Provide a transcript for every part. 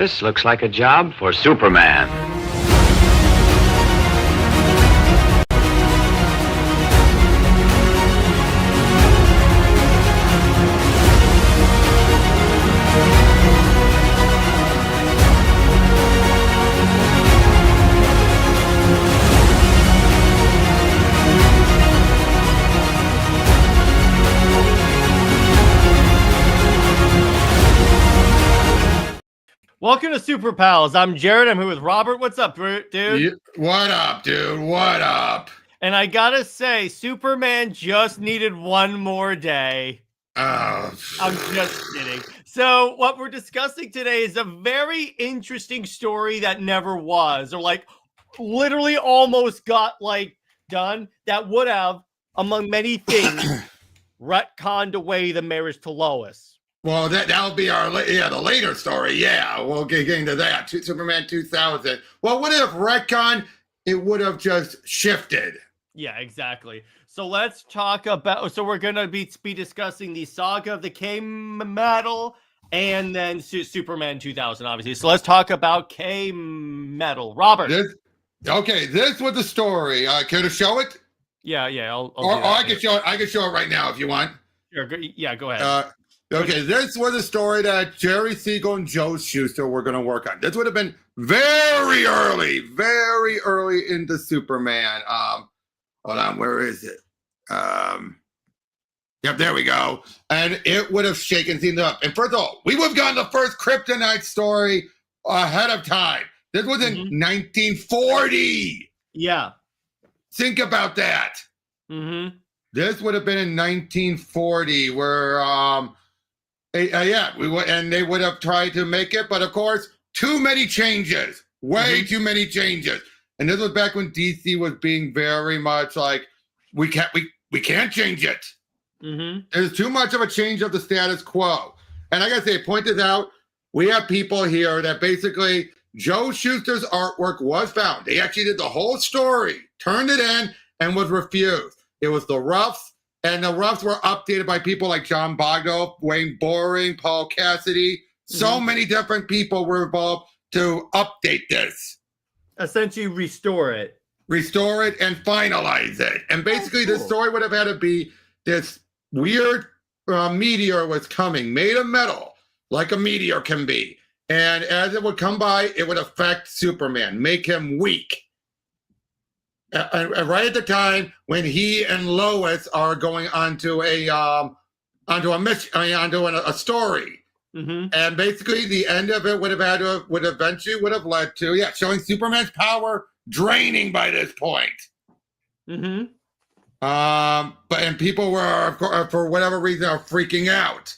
Lois looks like a job for Superman. Welcome to Super Pals. I'm Jared. I'm here with Robert. What's up, dude? What up, dude? What up? And I gotta say, Superman just needed one more day. Oh. I'm just kidding. So what we're discussing today is a very interesting story that never was, or like literally almost got like done, that would have, among many things, retconned away the marriage to Lois. Well, that'll be the later story. Yeah, we'll get into that. Superman 2000. Well, what if retcon? It would have just shifted. Yeah, exactly. So let's talk about. So we're gonna be discussing the saga of the K-Metal and then Superman 2000, obviously. So let's talk about K-Metal. Robert. This was the story. Care to show it? Yeah. I can show it. I can show it right now if you want. Sure. Yeah, go ahead. Okay, this was a story that Jerry Siegel and Joe Shuster were going to work on. This would have been very early into Superman. Hold on, where is it? Yep, there we go. And it would have shaken things up. And first of all, we would have gotten the first Kryptonite story ahead of time. This was in 1940. Yeah. Think about that. Mm-hmm. This would have been in 1940, where they would have tried to make it, but of course, too many changes, way too many changes. And this was back when DC was being very much like, we can't change it. There's too much of a change of the status quo. And I gotta say, point this out, we have people here that basically, Joe Shuster's artwork was found. They actually did the whole story, turned it in, and was refused. It was the roughs, and the roughs were updated by people like John Bogdo, Wayne Boring, Paul Cassidy. So many different people were involved to update this. Essentially restore it. Restore it and finalize it. And basically the story would have had to be this weird meteor was coming, made of metal, like a meteor can be. And as it would come by, it would affect Superman, make him weak. Right at the time when he and Lois are going onto a story, and basically the end of it would eventually led to showing Superman's power draining by this point. But people were for whatever reason are freaking out.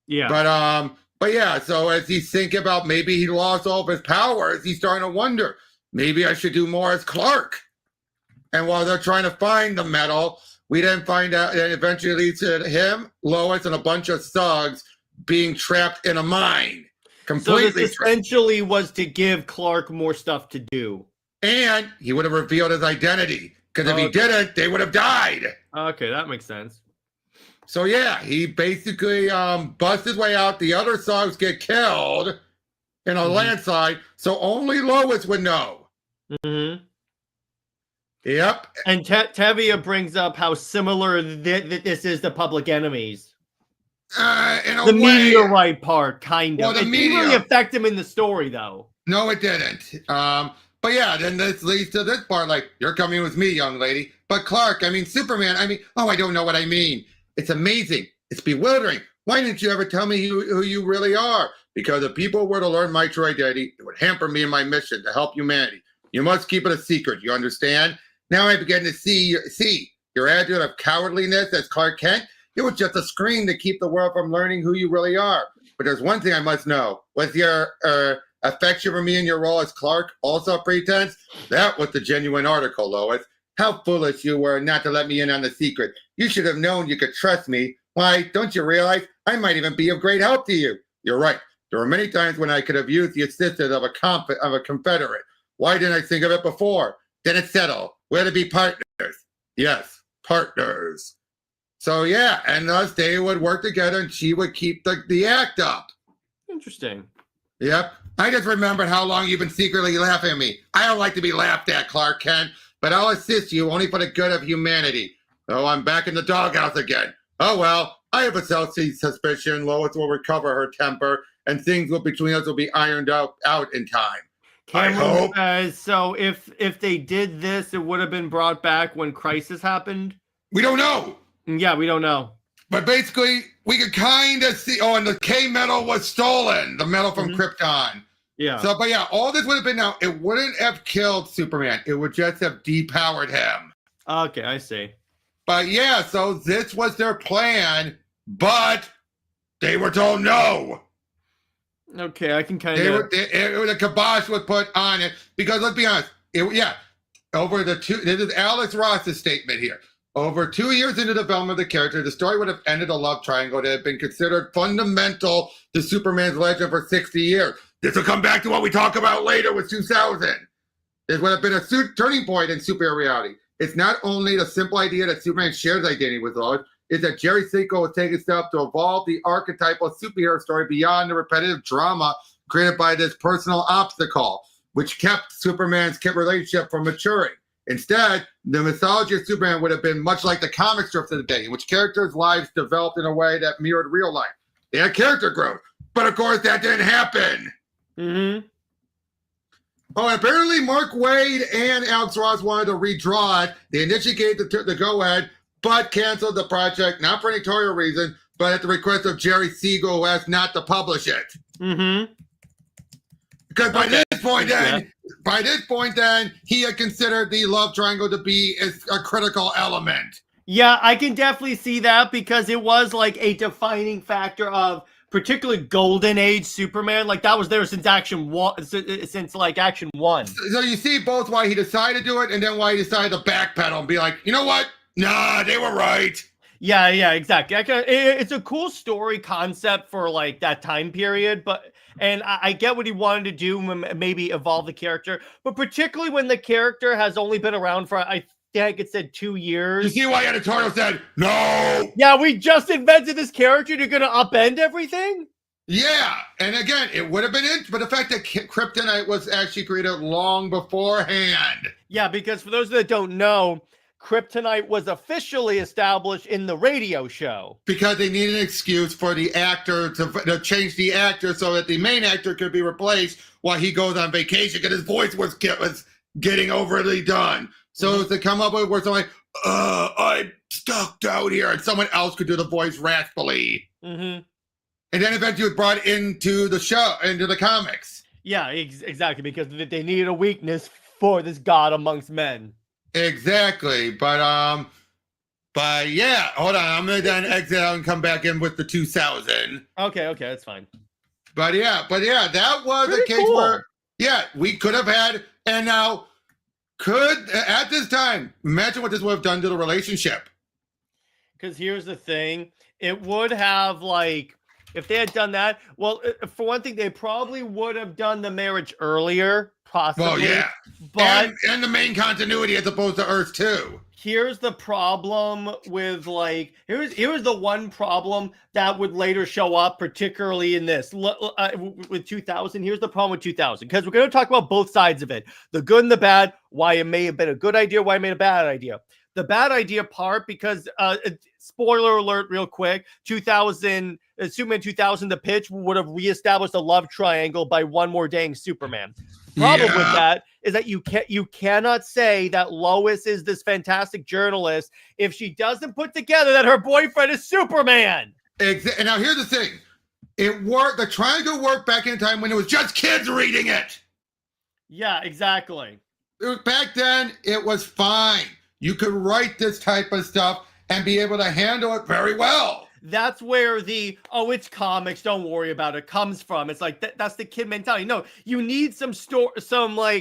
Yeah. But yeah. So as he's thinking about maybe he lost all of his powers, he's starting to wonder. Maybe I should do more as Clark. And while they're trying to find the metal, we then find out, and eventually leads to him, Lois, and a bunch of thugs being trapped in a mine. Completely. So this essentially was to give Clark more stuff to do. And he would have revealed his identity. Because if he didn't, they would have died. Okay, that makes sense. So yeah, he basically busts his way out. The other thugs get killed in a landslide, so only Lois would know. Yep. And Tevia brings up how similar this is to Public Enemies. In a the way. Meteorite part, kind of. Well, it didn't really affect him in the story, though. No, it didn't. But yeah, then this leads to this part, like, you're coming with me, young lady. But Clark, Superman, I don't know what I mean. It's amazing. It's bewildering. Why didn't you ever tell me who you really are? Because if people were to learn my true identity, it would hamper me in my mission to help humanity. You must keep it a secret, you understand? Now I begin to see your attitude of cowardliness as Clark Kent. It was just a screen to keep the world from learning who you really are. But there's one thing I must know. Was your affection for me in your role as Clark also a pretense? That was the genuine article, Lois. How foolish you were not to let me in on the secret. You should have known you could trust me. Why, don't you realize I might even be of great help to you? You're right. There were many times when I could have used the assistance of a Confederate. Why didn't I think of it before? Then it's settled. We're to be partners. Yes, partners. So yeah, and thus they would work together and she would keep the act up. Interesting. Yep. I just remembered how long you've been secretly laughing at me. I don't like to be laughed at, Clark Kent, but I'll assist you only for the good of humanity. Oh, I'm back in the doghouse again. Oh, well, I have a self-seed suspicion Lois will recover her temper, and things between us will be ironed out in time. Cameron I hope. says, so if they did this, it would have been brought back when Crisis happened? We don't know. Yeah, we don't know. But basically, we could kind of see, and the K-Metal was stolen, the metal from Krypton. Yeah. So, but yeah, all this would have been now, it wouldn't have killed Superman. It would just have depowered him. Okay, I see. But yeah, so this was their plan, but they were told no. Okay, I can kind of... The kibosh was put on it, because let's be honest, over this is Alex Ross's statement here. Over 2 years into the development of the character, the story would have ended a love triangle that had been considered fundamental to Superman's legend for 60 years. This will come back to what we talk about later with 2000. This would have been a turning point in superhero reality. It's not only the simple idea that Superman shares identity with Lois, it's that Jerry Siegel was taking steps to evolve the archetypal superhero story beyond the repetitive drama created by this personal obstacle, which kept Superman's relationship from maturing. Instead, the mythology of Superman would have been much like the comic strips of the day, in which characters' lives developed in a way that mirrored real life. They had character growth, but of course that didn't happen. Mm-hmm. Oh, and apparently Mark Waid and Alex Ross wanted to redraw it. They initially gave the go-ahead, but canceled the project, not for any editorial reason, but at the request of Jerry Siegel, who asked not to publish it. Mm-hmm. Because by this point then, he had considered the love triangle to be a critical element. Yeah, I can definitely see that, because it was like a defining factor of particularly Golden Age Superman. Like, that was there since Action 1, since like Action 1. So you see both why he decided to do it and then why he decided to backpedal and be like, you know what? Nah, they were right. Yeah, exactly. It's a cool story concept for like that time period, and I get what he wanted to do, maybe evolve the character, but particularly when the character has only been around for, I think it said 2 years. You see why editorial said no? Yeah, we just invented this character. You're going to upend everything? Yeah, and again, it would have been but the fact that Kryptonite was actually created long beforehand. Yeah, because for those that don't know, Kryptonite was officially established in the radio show. Because they needed an excuse for the actor to change the actor so that the main actor could be replaced while he goes on vacation, because his voice was getting overly done. So to come up with where someone like, I'm stuck out here, and someone else could do the voice raspily. Mm-hmm. And then eventually it was brought into the show, into the comics. Yeah, exactly, because they needed a weakness for this god amongst men. Exactly, but yeah, hold on, I'm gonna then exit out and come back in with the 2000. Okay, that's fine. But yeah, that was pretty a case cool. where we could have had, and now at this time, imagine what this would have done to the relationship. Because here's the thing, it would have, like, if they had done that, well, for one thing, they probably would have done the marriage earlier, possibly. Well, yeah, but and the main continuity as opposed to Earth 2. Here's the problem with, like, here's the one problem that would later show up, particularly in this with 2000. Here's the problem with 2000, because we're going to talk about both sides of it, the good and the bad, why it may have been a good idea, why it made a bad idea. The bad idea part, because spoiler alert real quick, 2000 Superman 2000, the pitch would have reestablished a love triangle by one more dang Superman. Problem with that is that you cannot say that Lois is this fantastic journalist if she doesn't put together that her boyfriend is Superman. And now here's the thing. It worked. The triangle worked back in a time when it was just kids reading it. Yeah, exactly. Back then, it was fine. You could write this type of stuff and be able to handle it very well. That's where the, it's comics, don't worry about it, comes from. It's like, that's the kid mentality. No, you need some story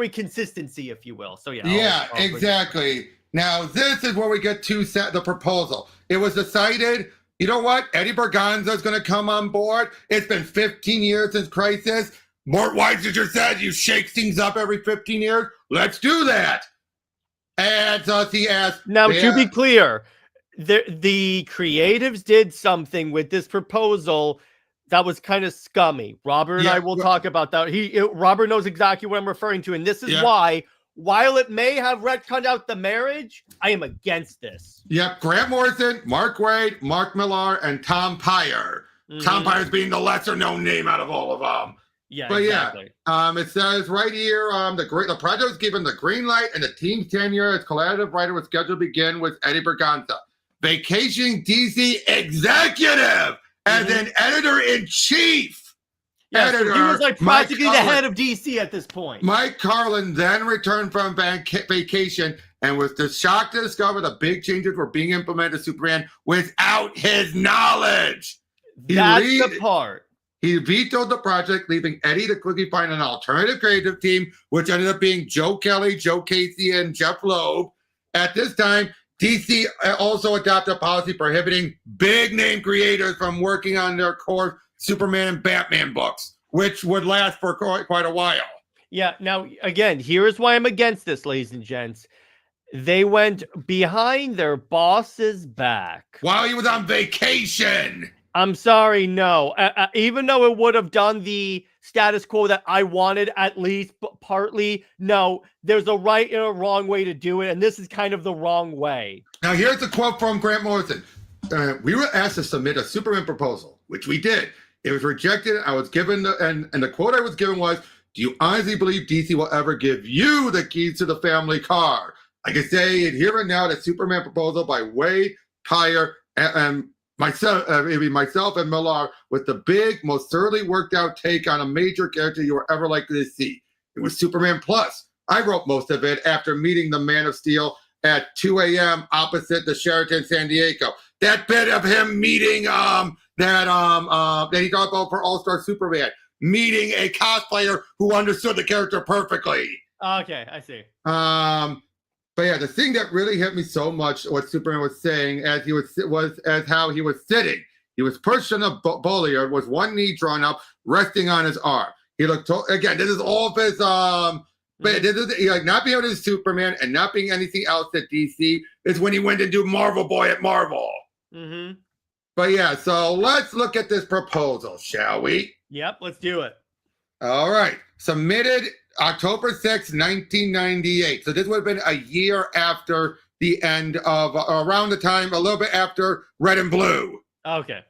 consistency, if you will. So yeah. Yeah, exactly. Now, this is where we get to the proposal. It was decided, you know what? Eddie Berganza is going to come on board. It's been 15 years since Crisis. Mort Weisinger said you shake things up every 15 years. Let's do that. And so he asked. Now, to be clear, the creatives did something with this proposal that was kind of scummy. Robert and I will talk about that. Robert knows exactly what I'm referring to, and this is why, while it may have retconned out the marriage, I am against this. Yep, Grant Morrison, Mark Waid, Mark Millar, and Tom Pyre. Tom Pyre's being the lesser known name out of all of them. Yeah, but exactly. It says right here, the project was given the green light, and the team's tenure as collaborative writer was scheduled to begin with Eddie Berganza, vacationing DC executive as an editor-in-chief. Yeah, so he was like practically the head of DC at this point. Mike Carlin then returned from vacation and was shocked to discover the big changes were being implemented to Superman without his knowledge. That's the part. He vetoed the project, leaving Eddie to quickly find an alternative creative team, which ended up being Joe Kelly, Joe Casey, and Jeff Loeb. At this time, DC also adopted a policy prohibiting big-name creators from working on their core Superman and Batman books, which would last for quite a while. Yeah, now, again, here's why I'm against this, ladies and gents. They went behind their boss's back. While he was on vacation. I'm sorry, no. Even though it would have done the status quo that I wanted, at least partly, no. There's a right and a wrong way to do it, and this is kind of the wrong way. Now, here's a quote from Grant Morrison. We were asked to submit a Superman proposal, which we did. It was rejected. I was given, and the quote I was given was, "Do you honestly believe DC will ever give you the keys to the family car?" I can say it here and now, the Superman proposal by Waid, Pyre, and myself and Millar with the big, most thoroughly worked out take on a major character you were ever likely to see. It was Superman Plus. I wrote most of it after meeting the Man of Steel at 2 a.m. opposite the Sheraton San Diego. That bit of him meeting that he talked about for All-Star Superman, meeting a cosplayer who understood the character perfectly. Okay, I see. But yeah, the thing that really hit me so much, what Superman was saying as how he was sitting. He was perched on a bollard with one knee drawn up, resting on his arm. He looked again. This is all of his but this is like not being able to do Superman and not being anything else at DC is when he went to do Marvel Boy at Marvel. But yeah, so let's look at this proposal, shall we? Yep, let's do it. All right, submitted October 6, 1998. So this would have been a year after the end of, around the time, a little bit after Red and Blue. Okay.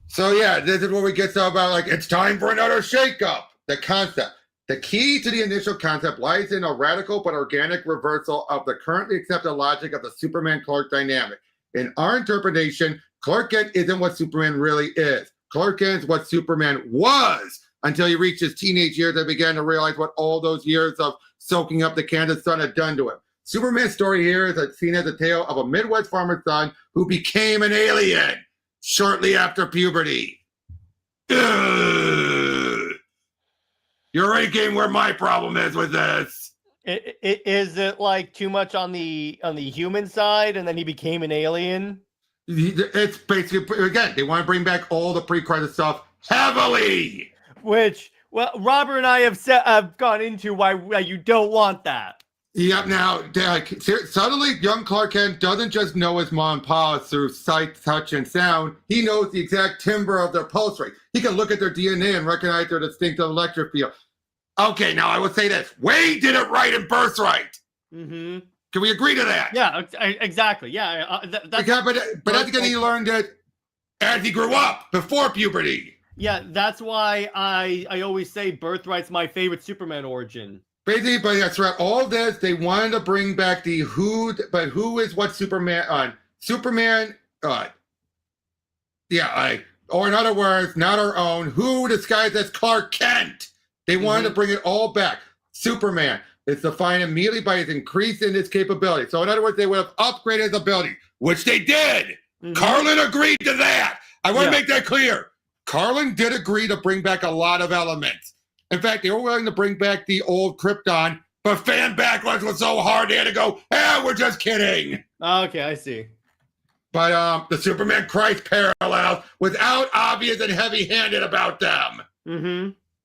So yeah, this is where we get to about like, it's time for another shakeup. The concept. The key to the initial concept lies in a radical but organic reversal of the currently accepted logic of the Superman-Clark dynamic. In our interpretation, Clark Kent isn't what Superman really is. Clark Kent is what Superman was, until he reached his teenage years and began to realize what all those years of soaking up the Kansas sun had done to him. Superman's story here is seen as a tale of a Midwest farmer's son who became an alien shortly after puberty. Ugh. You're already getting where my problem is with this. Is it like too much on the human side, and then he became an alien? It's basically, again, they want to bring back all the pre-credit stuff heavily. Which, well, Robert and I have gone into why you don't want that. Yep. Now, suddenly, young Clark Kent doesn't just know his mom and pa through sight, touch, and sound. He knows the exact timbre of their pulse rate. He can look at their DNA and recognize their distinctive electric field. Okay, now I would say this: Waid did it right in Birthright. Can we agree to that? Yeah, exactly. Yeah, but that's because he learned it as he grew up before puberty. Yeah, that's why I always say Birthright's my favorite Superman origin. Basically, but that's right. All this, they wanted to bring back the who is what Superman on. Superman, or in other words, not our own, who disguised as Clark Kent. They wanted to bring it all back. Superman is defined immediately by his increase in his capability. So in other words, they would have upgraded his ability, which they did. Carlin agreed to that. I want to make that clear. Carlin did agree to bring back a lot of elements. In fact, they were willing to bring back the old Krypton, but fan backlash was so hard they had to go, we're just kidding. Okay, I see. But the Superman Christ parallels without obvious and heavy-handed about them.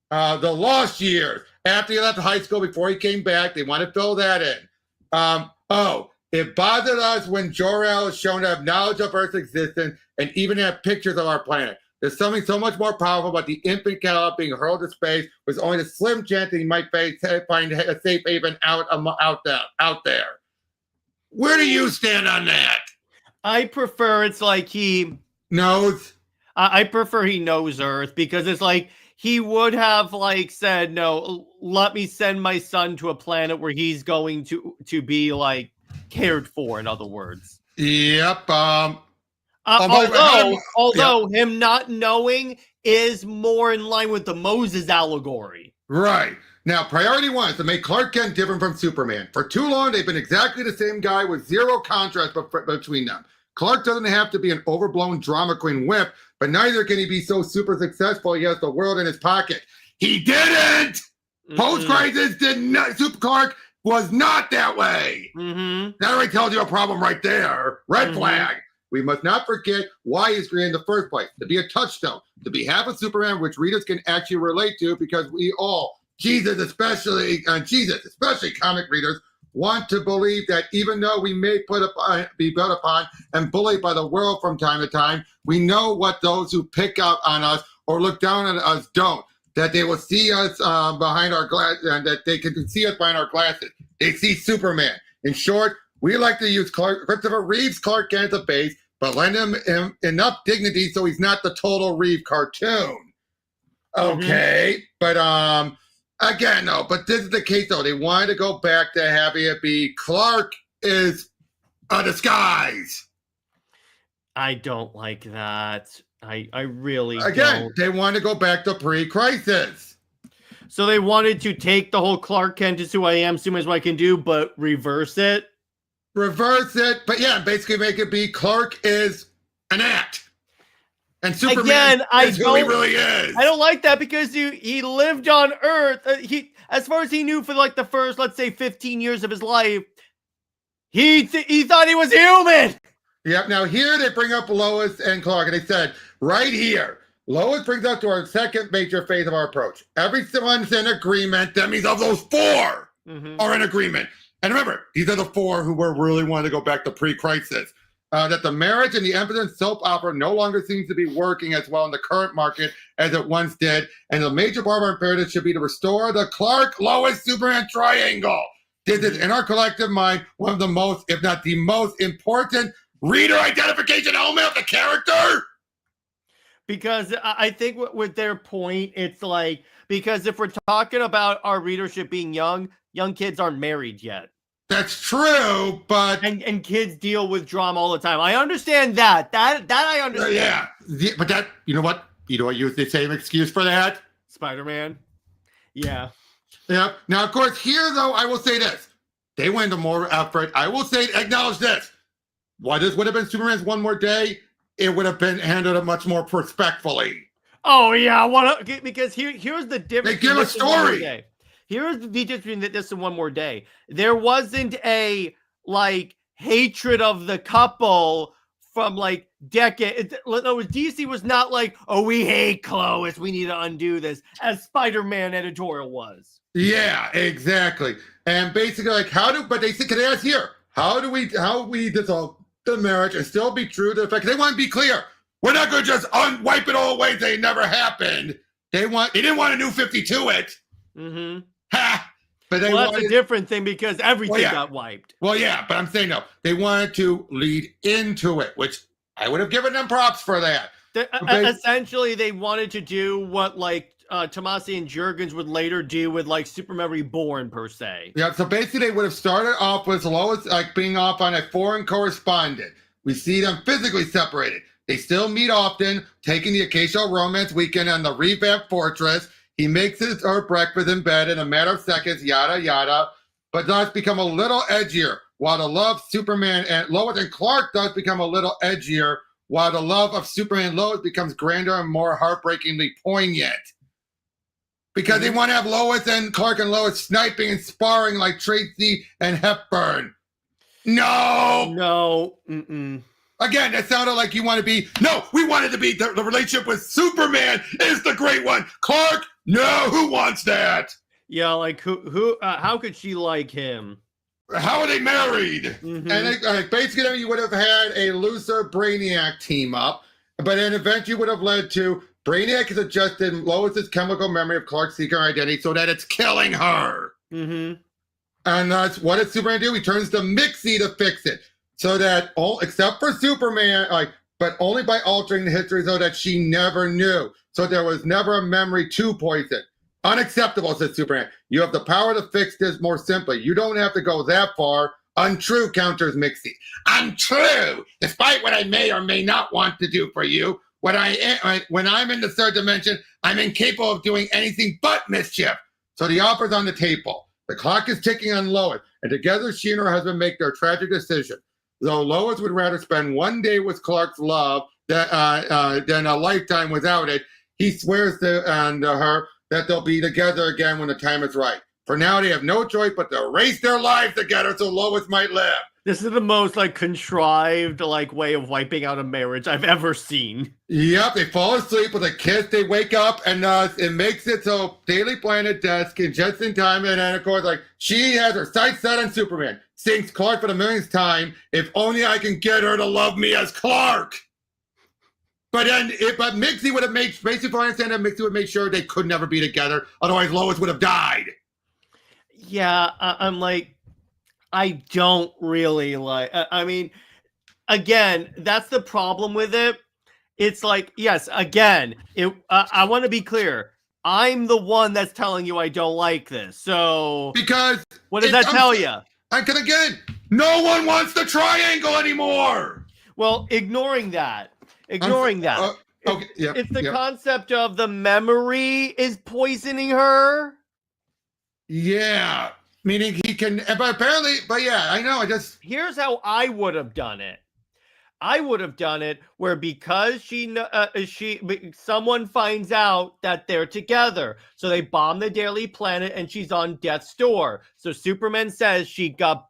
The lost years. After he left high school, before he came back, they want to fill that in. It bothered us when Jor-El is shown to have knowledge of Earth's existence and even have pictures of our planet. There's something so much more powerful about the infant Cal being hurled to space with only a slim chance that he might find a safe haven out there. Where do you stand on that? I prefer it's like he knows. I prefer he knows Earth, because it's like he would have like said, no, let me send my son to a planet where he's going to be like cared for, in other words. Yep. Although him not knowing is more in line with the Moses allegory. Right. Now, priority one is to make Clark Kent different from Superman. For too long, they've been exactly the same guy with zero contrast between them. Clark doesn't have to be an overblown drama queen whip, but neither can he be so super successful he has the world in his pocket. He didn't! Post-crisis did not. Super Clark was not that way. That already tells you a problem right there. Red flag. We must not forget why he's created in the first place. To be a touchstone. To be half a Superman, which readers can actually relate to, because we all, especially comic readers, want to believe that even though we may be built upon and bullied by the world from time to time, we know what those who pick up on us or look down on us don't. That they will see us behind our glass, and that they can see us behind our glasses. They see Superman. In short, we like to use Christopher Reeve's Clark Kent as a base, but lend him enough dignity so he's not the total Reeve cartoon. Okay, but again, no, but this is the case though. They wanted to go back to having it be Clark is a disguise. I don't like that. I really don't. They want to go back to pre-crisis. So they wanted to take the whole Clark Kent is who I am, Superman is what I can do, but reverse it. But yeah, basically make it be Clark is an act. And Superman is who he really is. I don't like that, because he lived on Earth. As far as he knew for like the first, let's say, 15 years of his life, he thought he was human. Yep. Now here they bring up Lois and Clark, and they said right here, Lois brings us to our second major phase of our approach. Everyone's in agreement. That means of those four are in agreement. And remember, these are the four who were really wanting to go back to pre-crisis. That the marriage and the emphasis soap opera no longer seems to be working as well in the current market as it once did. And the major part of our imperative should be to restore the Clark-Lois-Superman triangle. This is, in our collective mind, one of the most, if not the most important reader identification element of the character. Because I think with their point, it's like, because if we're talking about our readership being young kids aren't married yet. That's true, but and kids deal with drama all the time. I understand that. That I understand. Yeah, but that, you know what use the same excuse for that? Spider-Man. Yeah. Yeah. Now, of course, here though, I will say this: they went into more effort. I will say, acknowledge this. Why this would have been Superman's One More Day? It would have been handled much more respectfully. Oh yeah, because here's the difference. They give a story. Here's the difference between this and One More Day. There wasn't a like hatred of the couple from like decades. DC was not like, oh, we hate Lois, we need to undo this, as Spider-Man editorial was. Yeah, exactly. And basically, like, but they said, can they ask here, how we dissolve the marriage and still be true to the fact, they want to be clear. We're not going to just wipe it all away. They never happened. They didn't want a new 52 it. Ha! But that's a different thing, because everything got wiped. Well, yeah, but I'm saying no. They wanted to lead into it, which I would have given them props for that. Essentially, they wanted to do what like Tomasi and Jurgens would later do with like Superman Reborn, per se. Yeah, so basically they would have started off with Lois like being off on a foreign correspondent. We see them physically separated. They still meet often, taking the occasional romance weekend on the revamped fortress. He makes her breakfast in bed in a matter of seconds, yada, yada, but does become a little edgier, while the love of Superman and Lois and Clark does become a little edgier, while the love of Superman and Lois becomes grander and more heartbreakingly poignant. Because they want to have Lois and Clark and Lois sniping and sparring like Tracy and Hepburn. No. Again, that sounded like you want to be, no, we wanted to be, the relationship with Superman is the great one. Clark, no, who wants that? Yeah, like who how could she like him? How are they married? And basically you would have had a looser Brainiac team up. but then eventually would have led to Brainiac has adjusted Lois's chemical memory of Clark's secret identity so that it's killing her. Mm-hmm. And that's what does Superman do? He turns to Mixie to fix it, so that all except for Superman, but only by altering the history so that she never knew. So there was never a memory to poison. Unacceptable, says Superman. You have the power to fix this more simply. You don't have to go that far. Untrue, counters Mixie. Untrue, despite what I may or may not want to do for you. When I'm in the third dimension, I'm incapable of doing anything but mischief. So the offer's on the table. The clock is ticking on Lois, and together she and her husband make their tragic decision. Though Lois would rather spend one day with Clark's love than a lifetime without it, he swears to her that they'll be together again when the time is right. For now, they have no choice but to race their lives together so Lois might live. This is the most contrived way of wiping out a marriage I've ever seen. Yep, they fall asleep with a kiss. They wake up, and it makes it so Daily Planet desk and just in time. And then of course, she has her sights set on Superman. Sings Clark for the millionth time. If only I can get her to love me as Clark. But Mixie would have basically, I understand that Mixie would have made sure they could never be together. Otherwise, Lois would have died. Yeah, I'm I don't really I mean, again, that's the problem with it. It's yes, again, I want to be clear. I'm the one that's telling you I don't like this. So because what does that tell you? Again, no one wants the triangle anymore. Well, ignoring that. Okay, yeah, it's the concept of the memory is poisoning her. Yeah. Meaning he can, but yeah, I know. Here's how I would have done it. I would have done it where because someone finds out that they're together, so they bomb the Daily Planet and she's on death's door. So Superman says she got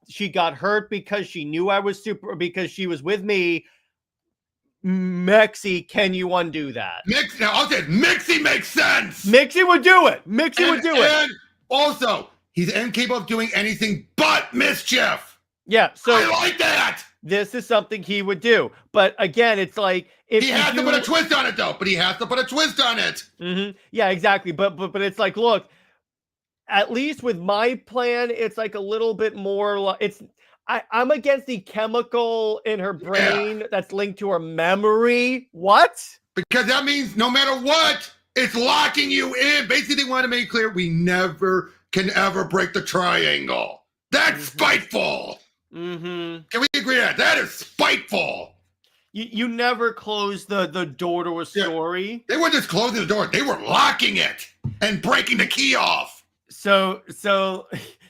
hurt because she knew I was because she was with me. Mixie, can you undo that? Mixie makes sense. Mixie would do it. And also, he's incapable of doing anything but mischief. Yeah, so I like that. This is something he would do. But again, it's if he has to put a twist on it, though. But he has to put a twist on it. Mm-hmm. Yeah, exactly. But it's look, at least with my plan, it's a little bit more. I'm against the chemical in her brain that's linked to her memory. What? Because that means no matter what, it's locking you in. Basically, they want to make clear we never can ever break the triangle. That's spiteful. Mm-hmm. Can we agree on that? That is spiteful. You never close the door to a story. They weren't just closing the door. They were locking it and breaking the key off. So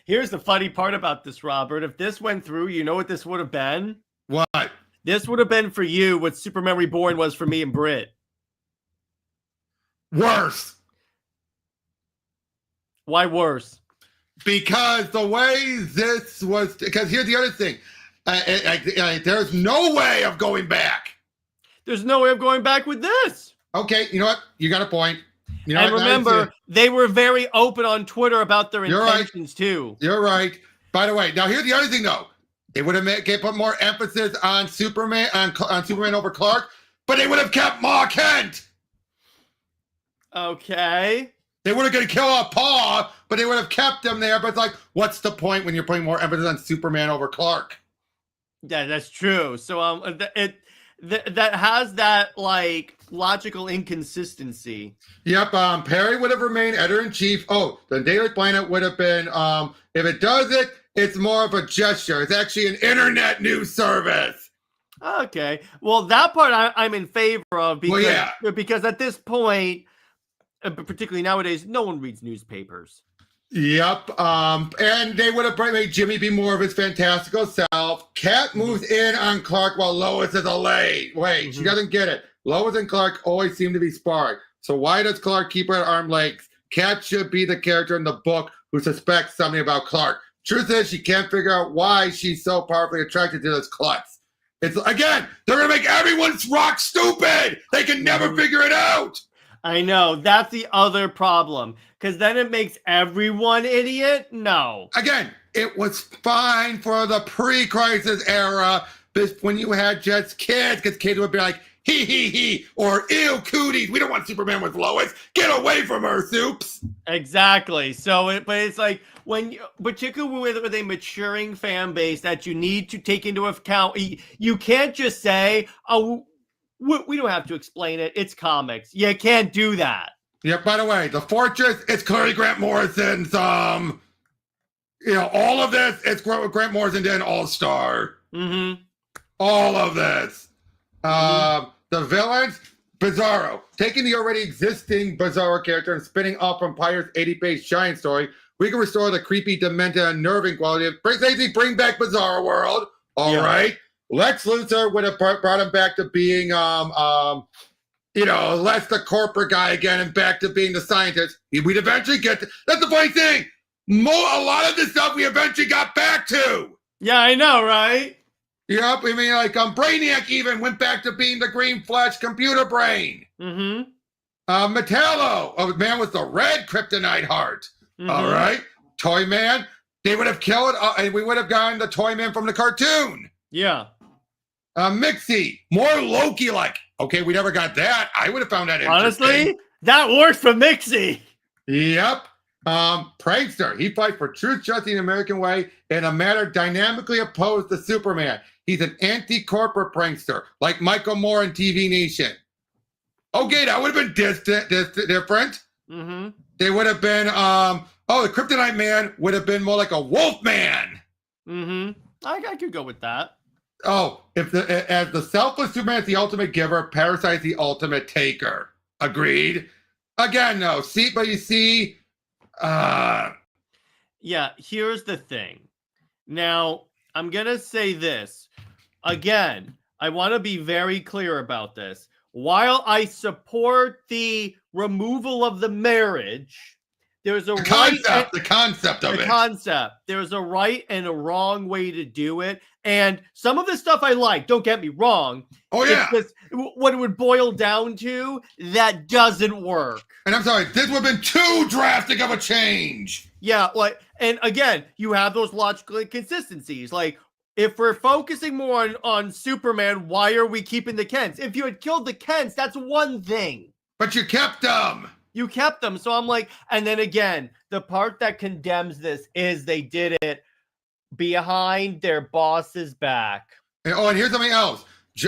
here's the funny part about this, Robert. If this went through, you know what this would have been? What? This would have been for you what Superman Reborn was for me and Britt. Worse. Why worse? Because the way this was, because here's the other thing. There's no way of going back. There's no way of going back with this. Okay, you know what? You got a point. You know and remember, they were very open on Twitter about their intentions, too. You're right. By the way, now here's the other thing, though. They would have put more emphasis on Superman, on Superman over Clark, but they would have kept Ma Kent. Okay. They weren't going to kill off Paw, but they would have kept him there. But it's what's the point when you're putting more emphasis on Superman over Clark? Yeah, that's true. So that has that logical inconsistency. Yep. Perry would have remained editor-in-chief. Oh, the Daily Planet would have been. If it does it, it's more of a gesture. It's actually an internet news service. Okay. Well, that part I'm in favor of because at this point, particularly nowadays, no one reads newspapers. Yep. And they would have made Jimmy be more of his fantastical self. Kat moves in on Clark while Lois is away. Wait, she doesn't get it. Lois and Clark always seem to be sparring. So why does Clark keep her at arm's length? Kat should be the character in the book who suspects something about Clark. Truth is, she can't figure out why she's so powerfully attracted to this klutz. It's again, they're gonna make everyone rock stupid. They can never figure it out. I know, that's the other problem. Because then it makes everyone idiot? No. Again, it was fine for the pre-crisis era when you had just kids, because kids would be like, hee hee hee, or ew, cooties. We don't want Superman with Lois. Get away from her, Soups. Exactly. So, but it's like when, particularly with a maturing fan base, that you need to take into account. You can't just say, "Oh, we don't have to explain it. It's comics." You can't do that. Yeah. By the way, the Fortress. It's clearly Grant Morrison's. All of this. It's Grant Morrison did All-Star. Mm-hmm. All of this. The villains, Bizarro. Taking the already existing Bizarro character and spinning off from Pyre's 80-page Giant story, we can restore the creepy, demented, unnerving quality of basically bring back Bizarro World. All right. Lex Luthor would have brought him back to being, less the corporate guy again and back to being the scientist. We'd eventually get to, that's the funny thing. A lot of this stuff we eventually got back to. Yeah, I know, right? Yep, I mean, Brainiac even went back to being the green flesh computer brain. Mm-hmm. Metallo, a man with the red kryptonite heart. Mm-hmm. All right. Toyman, they would have killed, and we would have gotten the Toyman from the cartoon. Yeah. Mixie, more Loki-like. Okay, we never got that. I would have found that interesting. Honestly, that worked for Mixie. Yep. Prankster, he fights for truth, justice, and the American way in a manner dynamically opposed to Superman. He's an anti-corporate prankster, like Michael Moore in TV Nation. Okay, that would have been different. Mm-hmm. They would have been, the Kryptonite Man would have been more like a wolf man. Mm-hmm. I could go with that. Oh, as the selfless Superman is the ultimate giver, Parasite's the ultimate taker. Agreed? Again, no. Yeah, here's the thing. Now, I'm going to say this. Again, I want to be very clear about this. While I support the removal of the marriage, there's a the concept. There's a right and a wrong way to do it. And some of the stuff I like, don't get me wrong. Oh, yeah. It's just, what it would boil down to, that doesn't work. And I'm sorry, this would have been too drastic of a change. Yeah, and again, you have those logical inconsistencies. Like, if we're focusing more on Superman, why are we keeping the Kents? If you had killed the Kents, that's one thing. But you kept them. You kept them. So I'm like, and then again, the part that condemns this is they did it behind their boss's back. And here's something else.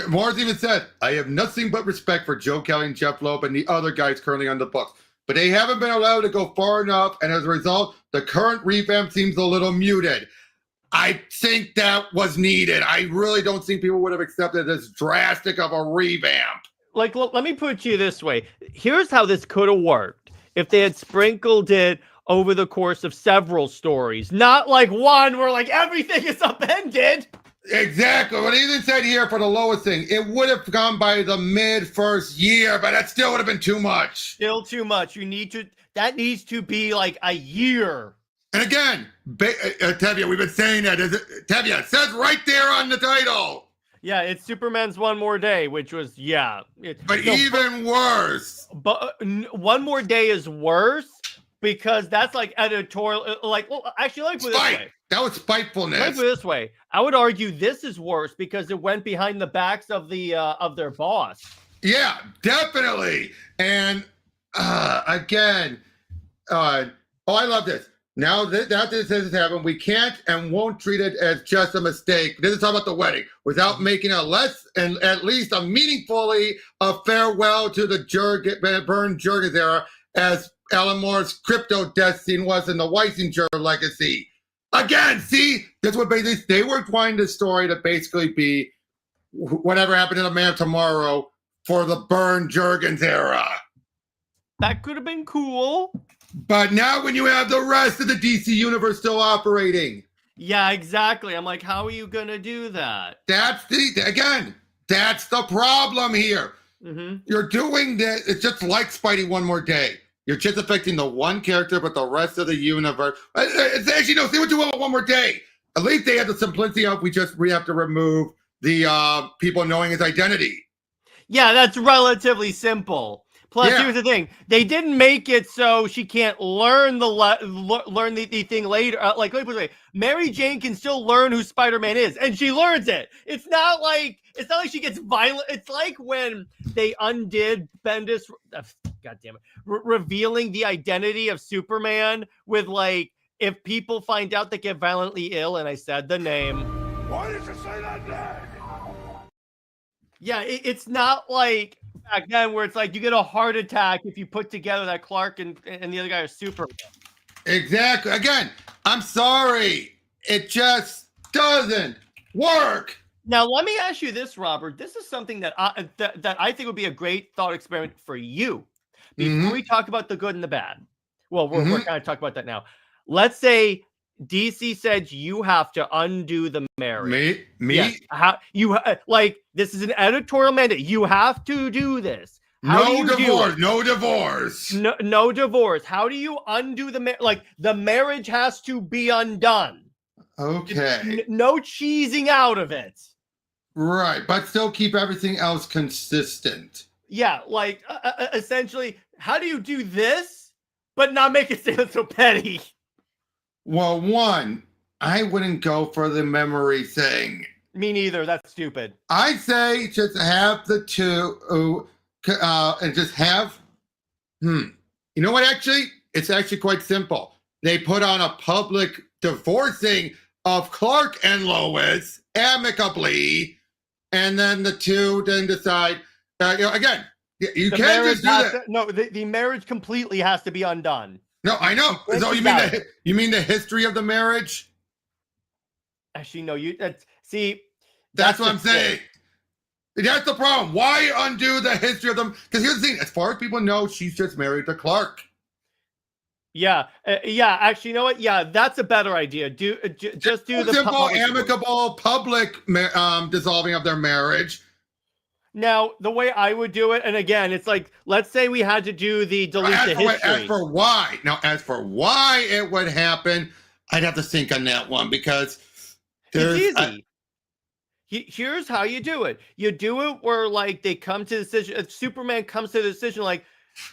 Morris even said, I have nothing but respect for Joe Kelly and Jeff Loeb and the other guys currently on the books. But they haven't been allowed to go far enough, and as a result, the current revamp seems a little muted. I think that was needed. I really don't think people would have accepted this drastic of a revamp. Like, look, let me put it to you this way. Here's how this could have worked if they had sprinkled it over the course of several stories, not like one where like everything is upended. Exactly. What he even said here for the Lois thing, it would have gone by the mid-first year, but that still would have been too much. Still too much. That needs to be like a year. And again, Tevye, we've been saying that. Tevye, it says right there on the title. Yeah, it's Superman's One More Day, which was, even worse. But One More Day is worse because that's like editorial. Actually, let me put it this way. That was spitefulness. Let me put it this way. I would argue this is worse because it went behind the backs of their boss. Yeah, definitely. And again, I love this. Now that this has happened, we can't and won't treat it as just a mistake. This is talking about the wedding, without making it less and at least a meaningfully a farewell to the Byrne Jurgens era, as Alan Moore's crypto death scene was in the Weisinger legacy. Again, see, that's what basically they were trying the story to basically be whatever happened to the Man of Tomorrow for the Byrne Jurgens era. That could have been cool. But now when you have the rest of the DC universe still operating. Yeah, exactly. I'm like, how are you going to do that? That's the problem here. Mm-hmm. You're doing that. It's just like Spidey One More Day. You're just affecting the one character, but the rest of the universe. It's actually, no, see what you want One More Day. At least they had the simplicity of we have to remove the people knowing his identity. Yeah, that's relatively simple. Plus, here's the thing: they didn't make it so she can't learn the thing later. Like, let me put it away. Mary Jane can still learn who Spider-Man is, and she learns it. It's not like she gets violent. It's like when they undid Bendis. God damn it! Revealing the identity of Superman with like, if people find out they get violently ill, and I said the name. Why did you say that name? Yeah, it's not like back then where it's like you get a heart attack if you put together that Clark and the other guy are Superman. Exactly. Again, I'm sorry. It just doesn't work. Now, let me ask you this, Robert. This is something that I think would be a great thought experiment for you. Before we talk about the good and the bad. Well, we're kind of talking about that now. Let's say DC said you have to undo the marriage. Me? Yes. How you like? This is an editorial mandate. You have to do this. No divorce. No divorce. No divorce. How do you undo the marriage? Like, the marriage has to be undone. Okay. No cheesing out of it. Right, but still keep everything else consistent. Yeah, like essentially, how do you do this, but not make it sound so petty? Well, one, I wouldn't go for the memory thing. Me neither. That's stupid. I say just have the two, and just have. You know what? Actually, it's actually quite simple. They put on a public divorcing of Clark and Lois amicably, and then the two then decide. Again, you can't just do that. No, the marriage completely has to be undone. No, I know. So you mean the history of the marriage? Actually, no. See. That's what I'm saying. That's the problem. Why undo the history of them? Because here's the thing: as far as people know, she's just married to Clark. Yeah, Actually, you know what? Yeah, that's a better idea. Just do the simple, amicable, public dissolving of their marriage. Now, the way I would do it, and again, it's like, let's say we had to do the delete the history. As for why it would happen, I'd have to think on that one because it's easy. Here's how you do it. You do it where, like, they come to the decision. If Superman comes to the decision, like,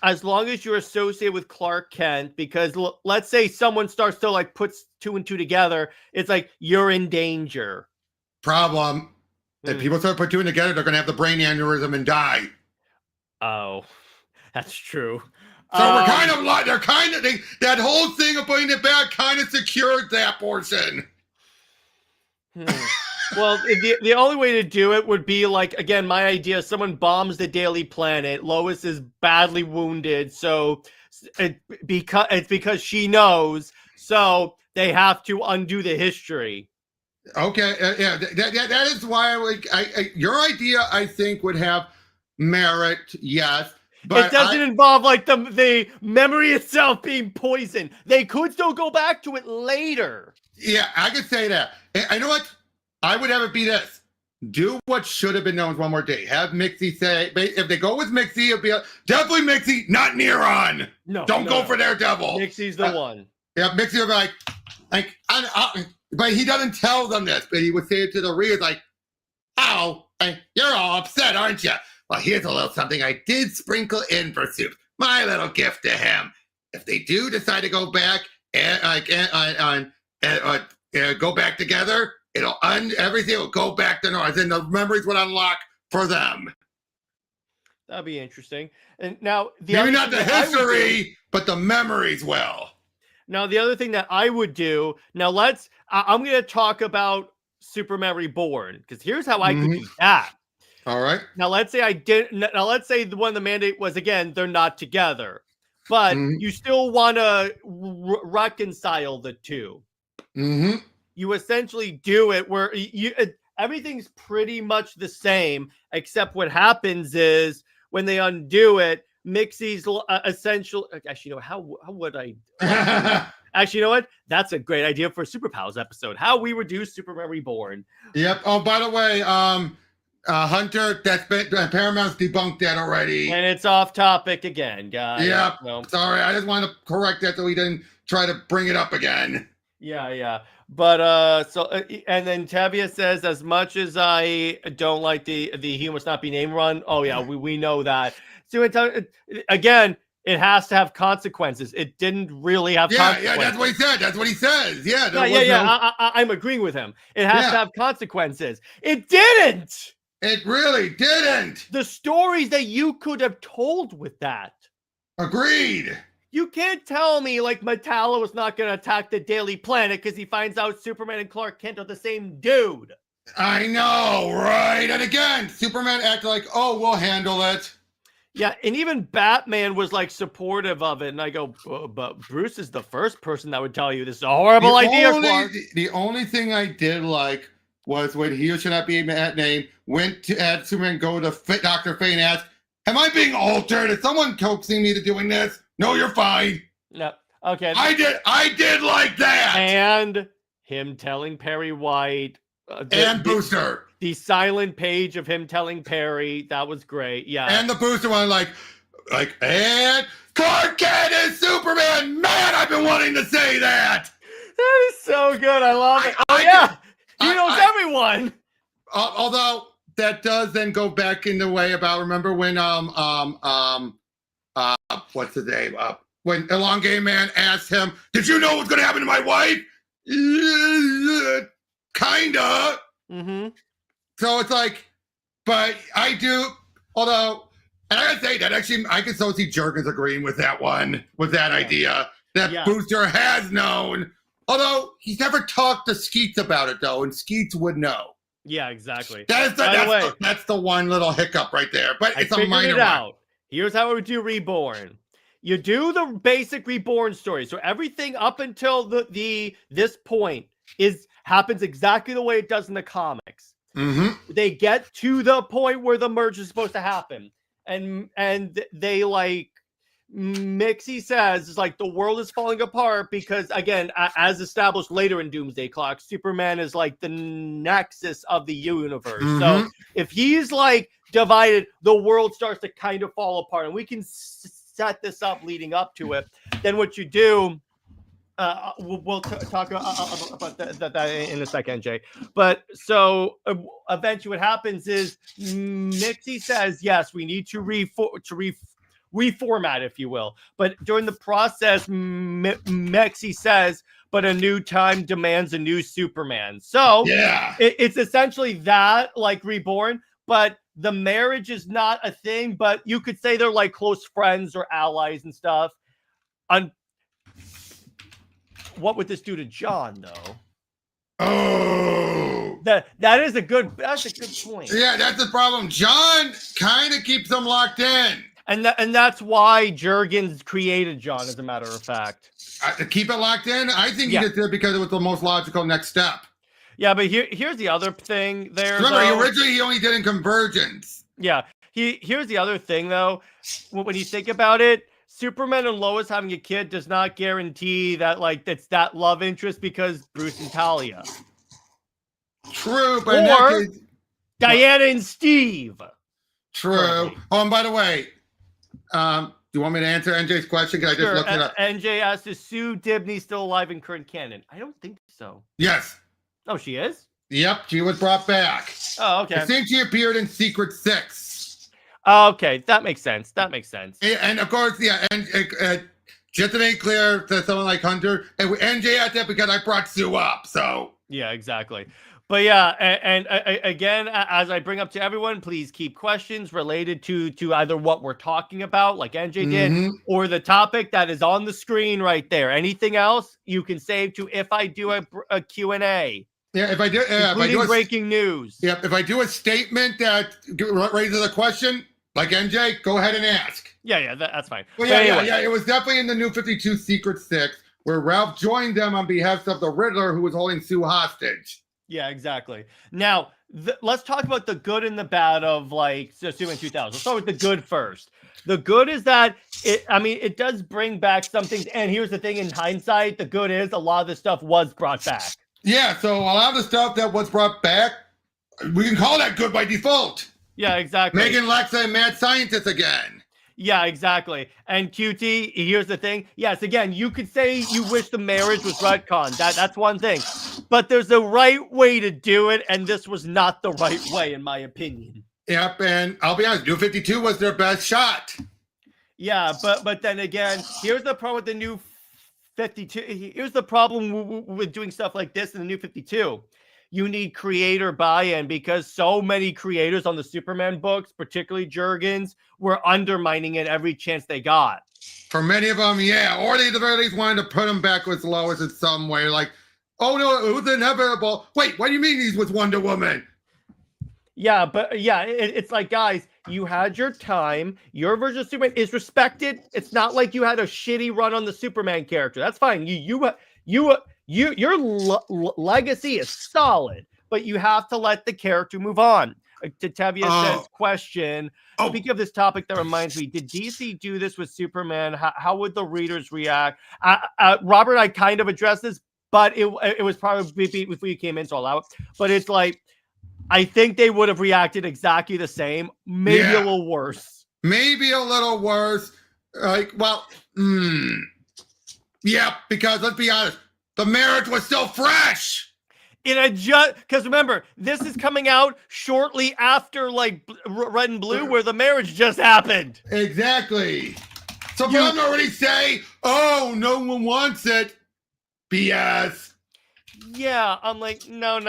as long as you're associated with Clark Kent, because let's say someone starts to, like, put two and two together, it's like, you're in danger. Problem. If people start putting two and together, they're going to have the brain aneurysm and die. Oh, that's true. So we're kind of like, that whole thing of putting it back kind of secured that portion. Well, the only way to do it would be, like, again, my idea, someone bombs the Daily Planet. Lois is badly wounded, so it's because she knows, so they have to undo the history. Okay, that is why your idea, I think, would have merit, yes. But it doesn't involve, like, the memory itself being poisoned. They could still go back to it later. Yeah, I could say that. And I know what? I would have it be this. Do what should have been known one more day. Have Mixie say, if they go with Mixie, it'll be definitely Mixie, not Neron. No, don't go for Daredevil. Mixie's the one. Yeah, Mixie will be like, but he doesn't tell them this, but he would say it to the readers like, "Oh, you're all upset, aren't you? Well, here's a little something I did sprinkle in for Soup. My little gift to him. If they do decide to go back and go back together, it'll everything will go back to normal. And the memories would unlock for them. That'd be interesting. And now, maybe not the history, but the memories will." Now, the other thing that I would do, now I'm going to talk about Superman Reborn, because here's how I could do that. All right. Now, let's say let's say one of the mandate was, again, they're not together, but you still want to reconcile the two. You essentially do it where everything's pretty much the same, except what happens is when they undo it, Mixie's essential. Actually, you know, how would I? Actually, you know what? That's a great idea for a Superpowers episode. How we reduce Superman Reborn. Yep. Oh, by the way, Hunter, Paramount's debunked that already, and it's off topic again, guys. Yeah. No. Sorry, I just want to correct that so we didn't try to bring it up again. Yeah. But and then Tavia says, as much as I don't like the he must not be name run. Oh yeah, we know that. So again, it has to have consequences. It didn't really have consequences. Yeah, that's what he said. That's what he says. Yeah, I'm agreeing with him. It has to have consequences. It didn't. It really didn't. The stories that you could have told with that. Agreed. You can't tell me like Metallo is not going to attack the Daily Planet because he finds out Superman and Clark Kent are the same dude. I know, right? And again, Superman acted like, oh, we'll handle it. Yeah, and even Batman was like supportive of it. And I go, but Bruce is the first person that would tell you this is a horrible idea, Clark. The only thing I did like was when he should not be that name, went to have Superman go to Dr. Fate and ask, am I being altered? Is someone coaxing me to doing this? No, you're fine. No, okay. I did like that. And him telling Perry White. And Booster. The silent page of him telling Perry, that was great. Yeah. And the Booster one, and Clark Kent is Superman. Man, I've been wanting to say that. That is so good. I love it. He knows everyone. Although that does then go back in the way about, remember when what's his name? When Elongated Man asked him, did you know what's gonna happen to my wife? Kinda. Mm-hmm. So it's like, but I do, although, and I gotta say that actually, I can so see Jurgens agreeing with that one, with that idea, that Booster has known, although he's never talked to Skeets about it though, and Skeets would know. Yeah, exactly. That's the one little hiccup right there, but it's a minor one. Here's how we do Reborn. You do the basic Reborn story. So everything up until this point happens exactly the way it does in the comics. Mm-hmm. They get to the point where the merge is supposed to happen. And they Mixie says, it's like the world is falling apart because, again, as established later in Doomsday Clock, Superman is like the nexus of the universe. Mm-hmm. So if he's divided, the world starts to kind of fall apart. And we can set this up leading up to it. Then what you do, we'll talk about that in a second, Jay. But so eventually what happens is Mixie says, yes, we need to reformat, if you will. But during the process, Mexi says, but a new time demands a new Superman. So it's essentially that, Reborn, but the marriage is not a thing, but you could say they're close friends or allies and stuff. What would this do to John, though? Oh, that's a good point. Yeah, that's the problem. John kind of keeps them locked in. And that's why Jurgens created John, as a matter of fact. To keep it locked in? I think he just did because it was the most logical next step. Yeah, but here's the other thing there. Remember, originally he only did in Convergence. Yeah. Here's the other thing, though. When you think about it, Superman and Lois having a kid does not guarantee that, that's that love interest because Bruce and Talia. True, but or Diana and Steve. True. Right. Oh, and by the way, do you want me to answer NJ's question? Because I just looked it up. NJ asked, is Sue Dibney still alive in current canon? I don't think so. Yes. Oh, she is? Yep, she was brought back. Oh, okay. I think she appeared in Secret 6. Oh, okay, that makes sense. And of course, and just to make clear to someone like Hunter, and NJ asked that because I brought Sue up, so. Yeah, exactly. But yeah, and again, as I bring up to everyone, please keep questions related to either what we're talking about, like NJ did, or the topic that is on the screen right there. Anything else you can save to if I do a Q&A. Yeah, if I do, including breaking news. Yeah, if I do a statement that raises a question, like NJ, go ahead and ask. Yeah, that's fine. Well, yeah, it was definitely in the New 52 Secret 6, where Ralph joined them on behalf of the Riddler, who was holding Sue hostage. Yeah, exactly. Now, let's talk about the good and the bad of Superman 2000. Let's start with the good first. The good is that it does bring back some things. And here's the thing: in hindsight, the good is a lot of this stuff was brought back. Yeah, so a lot of the stuff that was brought back, we can call that good by default. Yeah, exactly. Megan Lexa and Mad Scientist again. Yeah, exactly. And QT, here's the thing. Yes, again, you could say you wish the marriage was retconned. That's one thing. But there's a right way to do it, and this was not the right way, in my opinion. Yep, and I'll be honest, New 52 was their best shot. Yeah, but then again, here's the problem with the New 52. Here's the problem with doing stuff like this in the New 52. You need creator buy-in because so many creators on the Superman books, particularly Jurgens, were undermining it every chance they got. For many of them, yeah, or they at the very least wanted to put him back with Lois in some way, like, oh no, it was inevitable. Wait, what do you mean he's with Wonder Woman? Yeah, but yeah, it's like, guys, you had your time. Your version of Superman is respected. It's not like you had a shitty run on the Superman character. That's fine. Your legacy is solid, but you have to let the character move on. To Tevia's question, speaking of this topic, that reminds me, did DC do this with Superman? How would the readers react? Robert, I kind of addressed this, but it was probably before you came in, so I'll allow it. But it's like, I think they would have reacted exactly the same, maybe a little worse. Maybe a little worse. Like, well, yeah, because let's be honest, the marriage was still fresh. Because remember, this is coming out shortly after like Red and Blue, where the marriage just happened. Exactly. So for them to already say, "Oh, no one wants it," BS. Yeah, I'm like, no.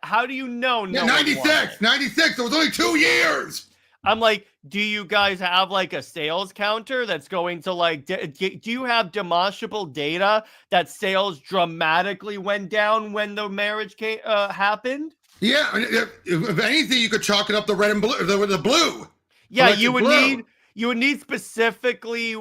How do you know? No, 96. It was only 2 years. I'm like, do you guys have like a sales counter that's going to like, do you have demonstrable data that sales dramatically went down when the marriage happened? Yeah, if anything, you could chalk it up the red and blue, the blue. Yeah, you would need specifically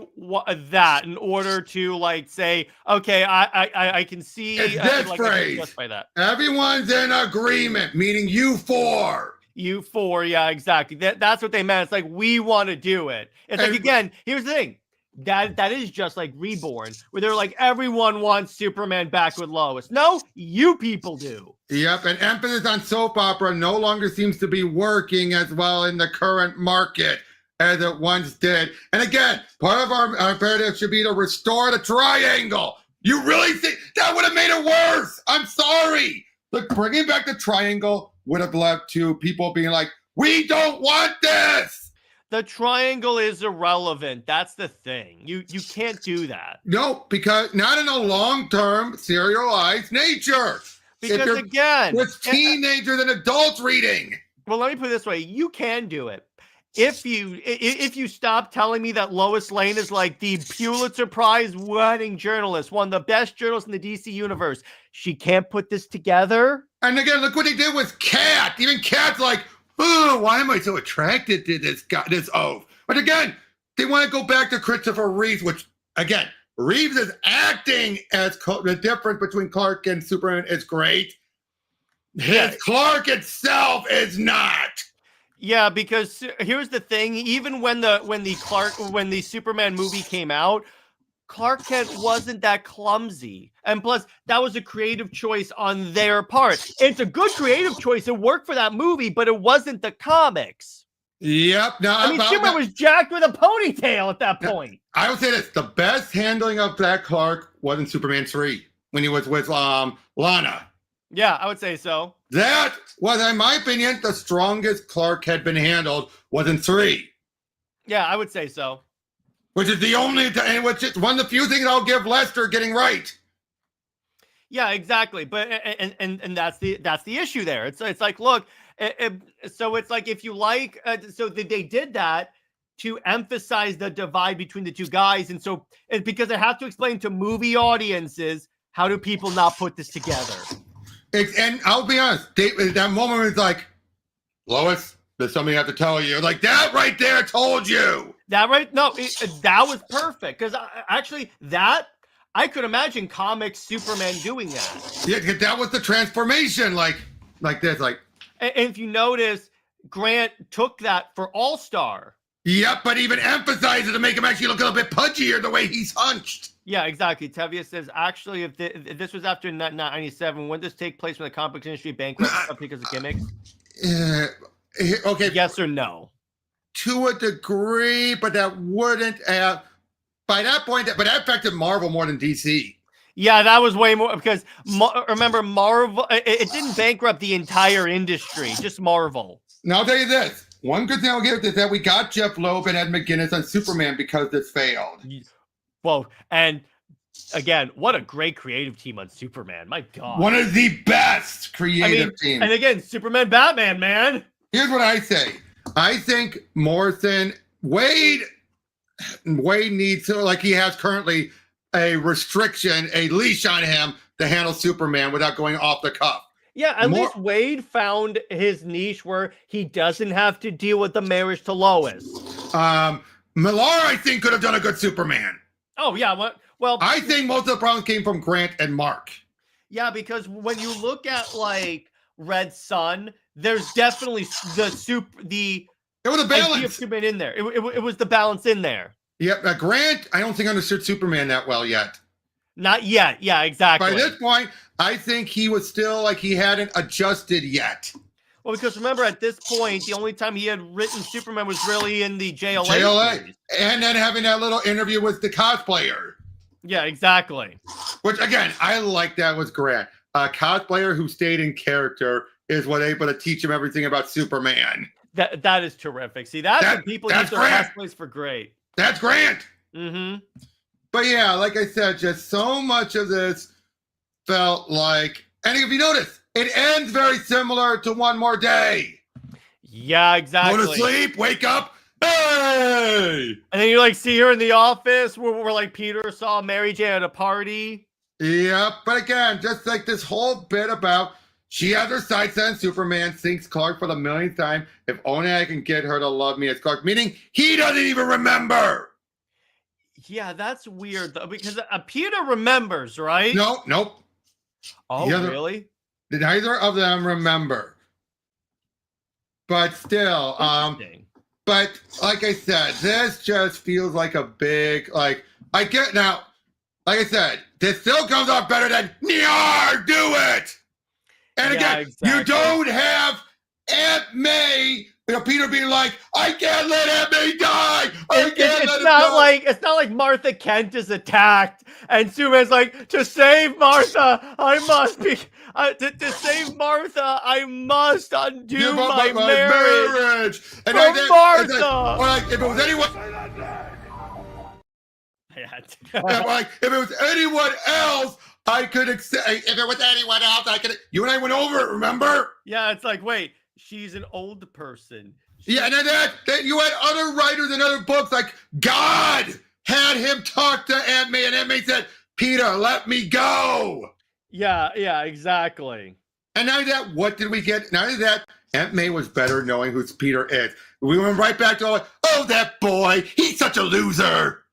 that in order to like say, okay, I can see. It's this phrase. Justify that. Everyone's in agreement, meaning you four. You four, yeah, exactly. That's what they meant. It's like, we want to do it. It's like, again, here's the thing. That is just like Reborn, where they're like, everyone wants Superman back with Lois. No, you people do. Yep, and emphasis on soap opera no longer seems to be working as well in the current market as it once did. And again, part of our imperative should be to restore the triangle. You really think that would have made it worse? I'm sorry. Look, bringing back the triangle would have led to people being like, we don't want this. The triangle is irrelevant. That's the thing. You can't do that. No, because not in a long-term serialized nature. Because again, it's teenagers and adults reading. Well, let me put it this way. You can do it. If you stop telling me that Lois Lane is like the Pulitzer Prize winning journalist, one of the best journalists in the DC universe, she can't put this together. And again, look what they did with Cat. Even Cat's like, oh, why am I so attracted to this guy, this oaf? But again, they want to go back to Christopher Reeves, which, again, Reeves is acting as the difference between Clark and Superman is great. His Clark itself is not. Yeah, because here's the thing. Even when the Superman movie came out, Clark Kent wasn't that clumsy. And plus, that was a creative choice on their part. It's a good creative choice. It worked for that movie, but it wasn't the comics. Yep. No, I mean, Superman was jacked with a ponytail at that point. I would say this. The best handling of that Clark was in Superman 3 when he was with Lana. Yeah, I would say so. That was, in my opinion, the strongest Clark had been handled was in 3. Yeah, I would say so. Which is the only, which is one of the few things I'll give Lester getting right. Yeah, exactly. But and that's the issue there. It's like, look, so it's like, if you like, so they did that to emphasize the divide between the two guys, and so because they have to explain to movie audiences, how do people not put this together? And I'll be honest, that moment was like, Lois, there's something I have to tell you. Like, that right there told you. That right? No, that was perfect. Because actually, I could imagine comics Superman doing that. Yeah, that was the transformation. Like this. Like, and if you notice, Grant took that for All-Star. Yep, but even emphasizes to make him actually look a little bit pudgier the way he's hunched. Yeah, exactly. Tevye says, actually, if this was after 97, wouldn't this take place when the comics industry bankrupt because of gimmicks? Okay. Yes or no? To a degree, but that wouldn't have. By that point, but that affected Marvel more than DC. Yeah, that was way more because remember Marvel. It didn't bankrupt the entire industry, just Marvel. Now I'll tell you this: one good thing I'll give is that we got Jeff Loeb and Ed McGuinness on Superman because this failed. Well, and again, what a great creative team on Superman! My God, One of the best creative teams. And again, Superman, Batman, man. Here's what I say: I think Morrison, Waid needs to, like he has currently, a restriction, a leash on him to handle Superman without going off the cuff. Yeah, at least Waid found his niche where he doesn't have to deal with the marriage to Lois. Millar, I think, could have done a good Superman. Oh yeah, well, I think most of the problems came from Grant and Mark. Yeah, because when you look at like Red Sun, there's definitely it was a balance of Superman in there. It was the balance in there. Yeah, Grant, I don't think understood Superman that well yet. Not yet. Yeah, exactly. By this point, I think he was still like he hadn't adjusted yet. Well, because remember, at this point, the only time he had written Superman was really in the JLA. JLA. And then having that little interview with the cosplayer. Yeah, exactly. Which, again, I like that was Grant. A cosplayer who stayed in character is what able to teach him everything about Superman. That is terrific. See, that's what people use their cosplays for great. That's Grant. Mm-hmm. But yeah, like I said, just so much of this felt like, and if you notice, it ends very similar to One More Day. Yeah, exactly. Go to sleep, wake up, hey! And then you like see her in the office where like Peter saw Mary Jane at a party. Yep, but again, just like this whole bit about she has her sights on Superman, thinks Clark for the millionth time. If only I can get her to love me as Clark, meaning he doesn't even remember. Yeah, that's weird though, because Peter remembers, right? Nope. Oh, really? Neither of them remember. But still, but like I said, this just feels like a big, like, I get now, like I said, this still comes off better than Nyar, do it! And again, you don't have Aunt May, Peter being like, I can't let Aunt May die. It's not like Martha Kent is attacked and Superman's like, to save Martha, I must be to save Martha, I must undo my marriage. And Martha. Or like, if it was anyone. Like, if it was anyone else, I could accept. If it was anyone else, I could. You and I went over it, remember? Yeah, it's like, wait, she's an old person. Yeah, and then that you had other writers and other books, like God had him talk to Aunt May, and Aunt May said, Peter, let me go. Yeah, exactly. And now that, what did we get? Now that Aunt May was better knowing who Peter is. We went right back to, that boy, he's such a loser.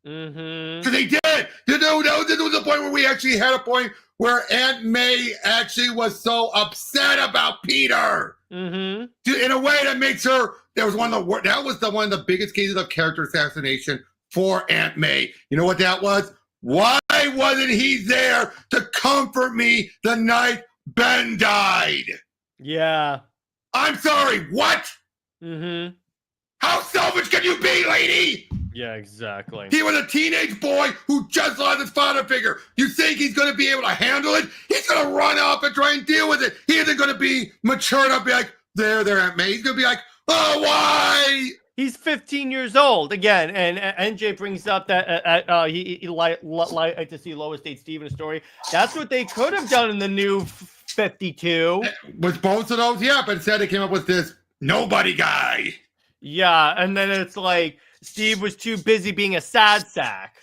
Mm-hmm. Because they did. This was the point where we actually had a point where Aunt May actually was so upset about Peter. Mm-hmm. In a way that makes her, that was one of the biggest cases of character assassination for Aunt May. You know what that was? Why wasn't he there to comfort me the night Ben died? Yeah. I'm sorry, what? Mm-hmm. How selfish can you be, lady? Yeah, exactly. He was a teenage boy who just lost his father figure. You think he's going to be able to handle it? He's going to run up and try and deal with it. He isn't going to be mature enough to be like, there, Aunt May. He's going to be like, oh, why? He's 15 years old again, and NJ brings up that he like to see Lois date Steve in a story. That's what they could have done in the new 52. With both of those, yeah, but instead they came up with this nobody guy. Yeah, and then it's like Steve was too busy being a sad sack.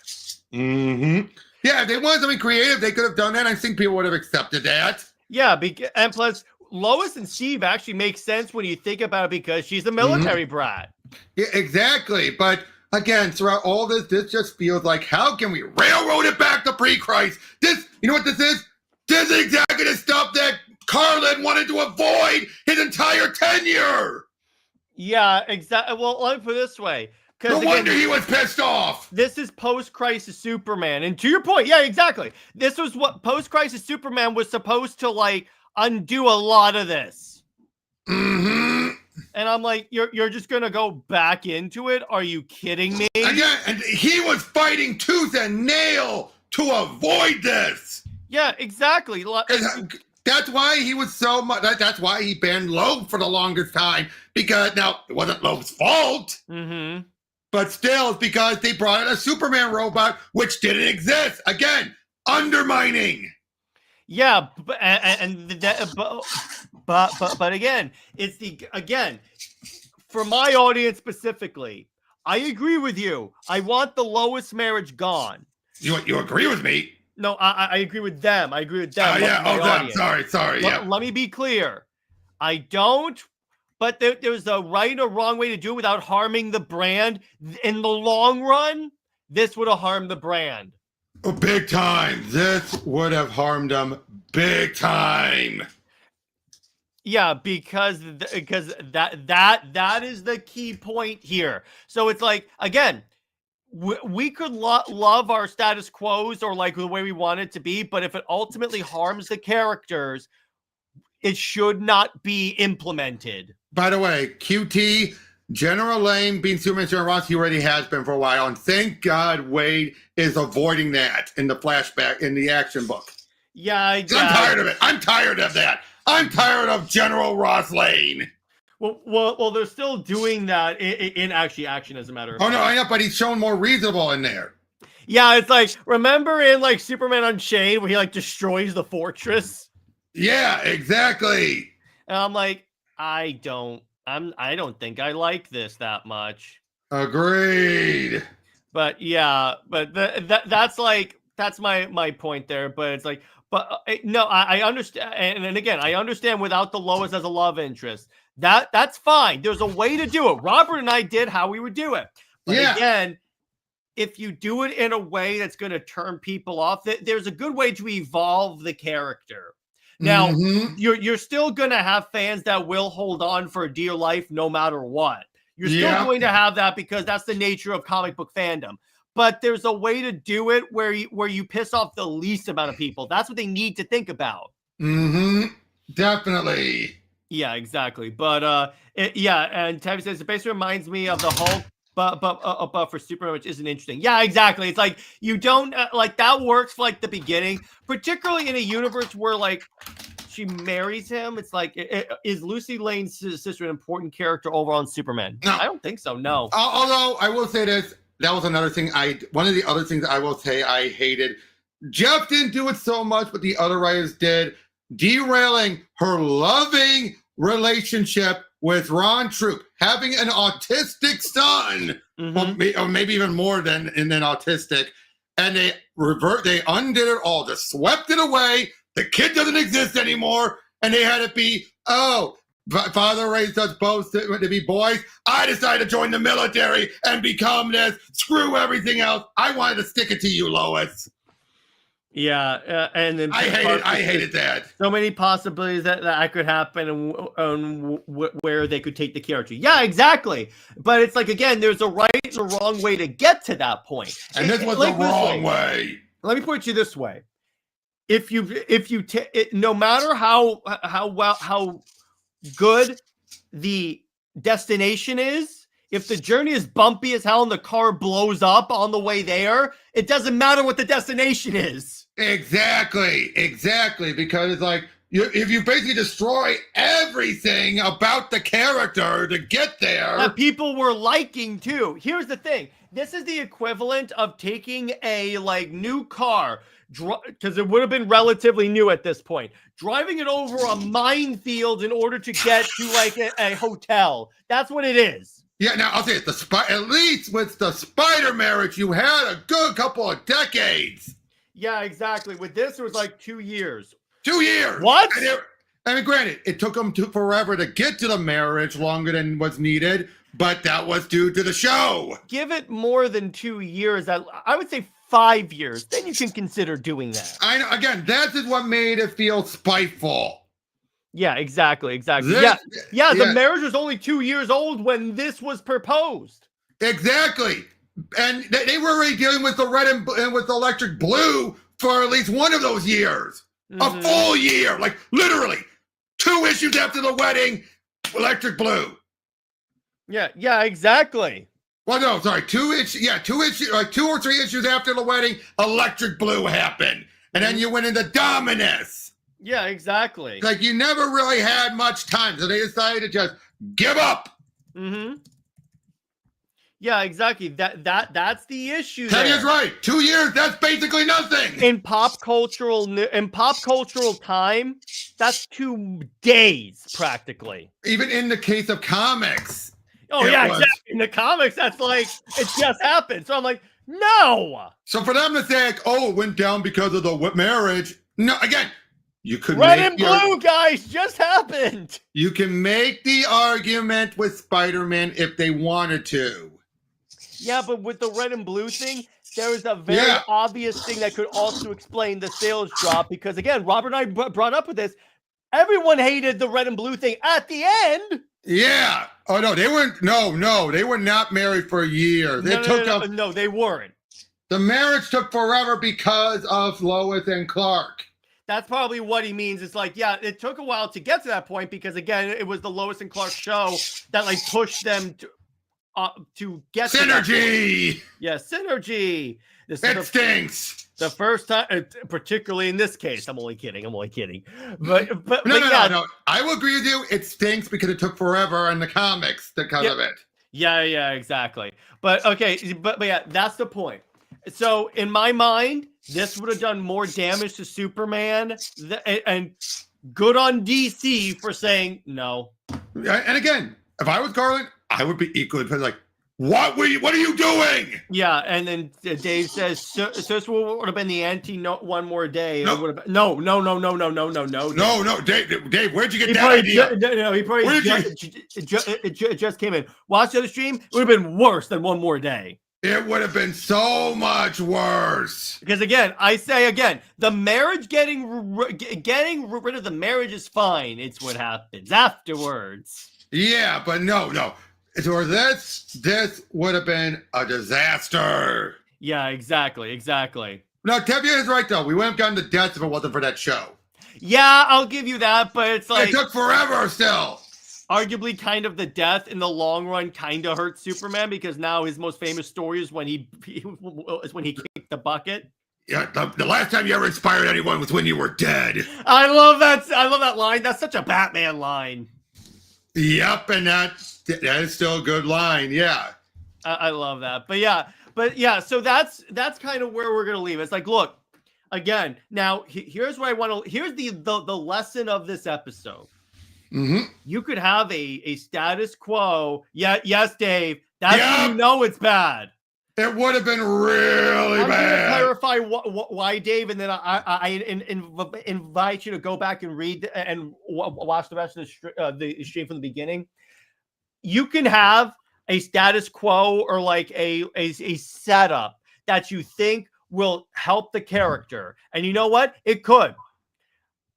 Mm-hmm. Yeah, if they wanted something creative, they could have done that. I think people would have accepted that. Yeah, and plus, Lois and Steve actually make sense when you think about it because she's a military brat. Yeah, exactly. But again, throughout all this just feels like, how can we railroad it back to pre-Christ? This, you know what this is? This is exactly the stuff that Carlin wanted to avoid his entire tenure. Yeah, exactly. Well, let me put it this way. No wonder he was pissed off. This is post-crisis Superman. And to your point, yeah, exactly. This was what post-crisis Superman was supposed to, like, undo a lot of this. Mm-hmm. And I'm like, you're just going to go back into it? Are you kidding me? Again, and he was fighting tooth and nail to avoid this. Yeah, exactly. That's why he was so much. That's why he banned Loeb for the longest time. Because now it wasn't Loeb's fault, but still, it's because they brought in a Superman robot which didn't exist. Again, undermining. Yeah, but again, it's for my audience specifically. I agree with you. I want the Lois marriage gone. You agree with me? No, I agree with them. I agree with them. Yeah. Oh, them. Sorry. Let me be clear. I don't. But there's a right and a wrong way to do it without harming the brand. In the long run, this would have harmed the brand. Oh, big time. This would have harmed them big time. Yeah, because that is the key point here. So it's like, again, we could love our status quos or like the way we want it to be, but if it ultimately harms the characters, it should not be implemented. By the way, QT, General Lane being Superman General Ross, he already has been for a while, and thank God Waid is avoiding that in the flashback, in the action book. Yeah, I'm tired of it. I'm tired of that. I'm tired of General Ross Lane. Well, they're still doing that in action, as a matter of fact. Oh, no, I know, but he's shown more reasonable in there. Yeah, it's like, remember in like Superman Unchained where he like destroys the fortress? Yeah, exactly. And I'm like, I don't think I like this that much. Agreed. But yeah, but that's my point there. But it's like, no, I understand, and again, I understand without the Lois as a love interest. That's fine. There's a way to do it. Robert and I did how we would do it. But again, if you do it in a way that's going to turn people off, there's a good way to evolve the character. Now, you're still going to have fans that will hold on for dear life no matter what. You're still going to have that because that's the nature of comic book fandom. But there's a way to do it where you piss off the least amount of people. That's what they need to think about. Definitely. Yeah, exactly. But and Tabby says it basically reminds me of the Hulk, but for Superman, which isn't interesting. Yeah, exactly. It's like you don't like that works for like the beginning, particularly in a universe where like she marries him. It's like, is Lucy Lane's sister an important character overall in Superman? No, I don't think so. No. Although I will say this, that was another thing. One of the other things I will say I hated. Jeff didn't do it so much, but the other writers did, derailing her loving relationship with Ron Troop, having an autistic son, or maybe even more than autistic, and they undid it all, just swept it away. The kid doesn't exist anymore, and they had it be, father raised us both to be boys. I decided to join the military and become this. Screw everything else. I wanted to stick it to you, Lois. Yeah, and then I hated that. So many possibilities that could happen and where they could take the character. Yeah, exactly. But it's like, again, there's a right and a wrong way to get to that point. And this was the wrong way. Let me put it to you this way: if you no matter how good the destination is, if the journey is bumpy as hell and the car blows up on the way there, it doesn't matter what the destination is. Exactly. Because it's like, if you basically destroy everything about the character to get there. That people were liking too. Here's the thing. This is the equivalent of taking a new car, because it would have been relatively new at this point, driving it over a minefield in order to get to a hotel. That's what it is. Yeah, now I'll say it. At least with the Spider marriage, you had a good couple of decades. Yeah, exactly. With this, it was like 2 years. 2 years. What? I mean, granted, it took them forever to get to the marriage, longer than was needed, but that was due to the show. Give it more than 2 years. I would say 5 years. Then you can consider doing that. I know. Again, that is what made it feel spiteful. Yeah, exactly. The marriage was only 2 years old when this was proposed. Exactly. And they were already dealing with the red and with the electric blue for at least one of those years. A full year. Like, literally. 2 issues after the wedding, electric blue. Yeah, exactly. Well, no, sorry, 2 issues. Yeah, 2 issues, like 2 or 3 issues after the wedding, Electric Blue happened, and then you went into Dominus. Yeah, exactly. Like you never really had much time, so they decided to just give up. Mm-hmm. Yeah, exactly. That's the issue. Teddy there. is right. 2 years, that's basically nothing. In pop cultural time, that's 2 days practically. Even in the case of comics. Oh yeah, exactly. In the comics, that's like it just happened. So I'm like, no. So for them to say, like, oh, it went down because of the marriage. No, again, you could Red make and blue, guys, just happened. You can make the argument with Spider-Man if they wanted to. Yeah, but with the red and blue thing, there is a very obvious thing that could also explain the sales drop. Because again, Robert and I brought up with this. Everyone hated the red and blue thing at the end. Yeah. Oh no, they weren't. No, they were not married for a year. No, they weren't. The marriage took forever because of Lois and Clark. That's probably what he means. It's like, yeah, it took a while to get to that point because again, it was the Lois and Clark show that like pushed them to get synergy. Yeah, synergy. It stinks. The first time, particularly in this case, I'm only kidding. But no. I will agree with you. It stinks because it took forever in the comics because of it. Yeah, exactly. But okay, but yeah, that's the point. So in my mind, this would have done more damage to Superman, and good on DC for saying no. And again, if I was Garland, I would be equally like, what are you doing? Yeah, and then Dave says, so this would have been the ante one more day. No. It would have been, no. No, Dave, where'd you get that idea? No, he probably it just came in. Watch the other stream. It would have been worse than one more day. It would have been so much worse. Because again, the marriage getting rid of the marriage is fine. It's what happens afterwards. Yeah, but no. So this would have been a disaster. Yeah, exactly. No, Tevye is right though. We wouldn't have gotten the deaths if it wasn't for that show. Yeah, I'll give you that, but it's like it took forever still. Arguably, kind of the death in the long run kind of hurt Superman because now his most famous story is when he kicked the bucket. Yeah, the last time you ever inspired anyone was when you were dead. I love that line. That's such a Batman line. Yep, and that is still a good line. Yeah, I love that. But yeah. So that's kind of where we're gonna leave. It's like, look, again. Now here's what I want to. Here's the lesson of this episode. Mm-hmm. You could have a status quo. Yeah, yes, Dave. That's when you know it's bad. It would have been really bad. I'm going to clarify why, Dave, and then I invite you to go back and read and watch the rest of the stream from the beginning. You can have a status quo or like a setup that you think will help the character, and you know what? It could,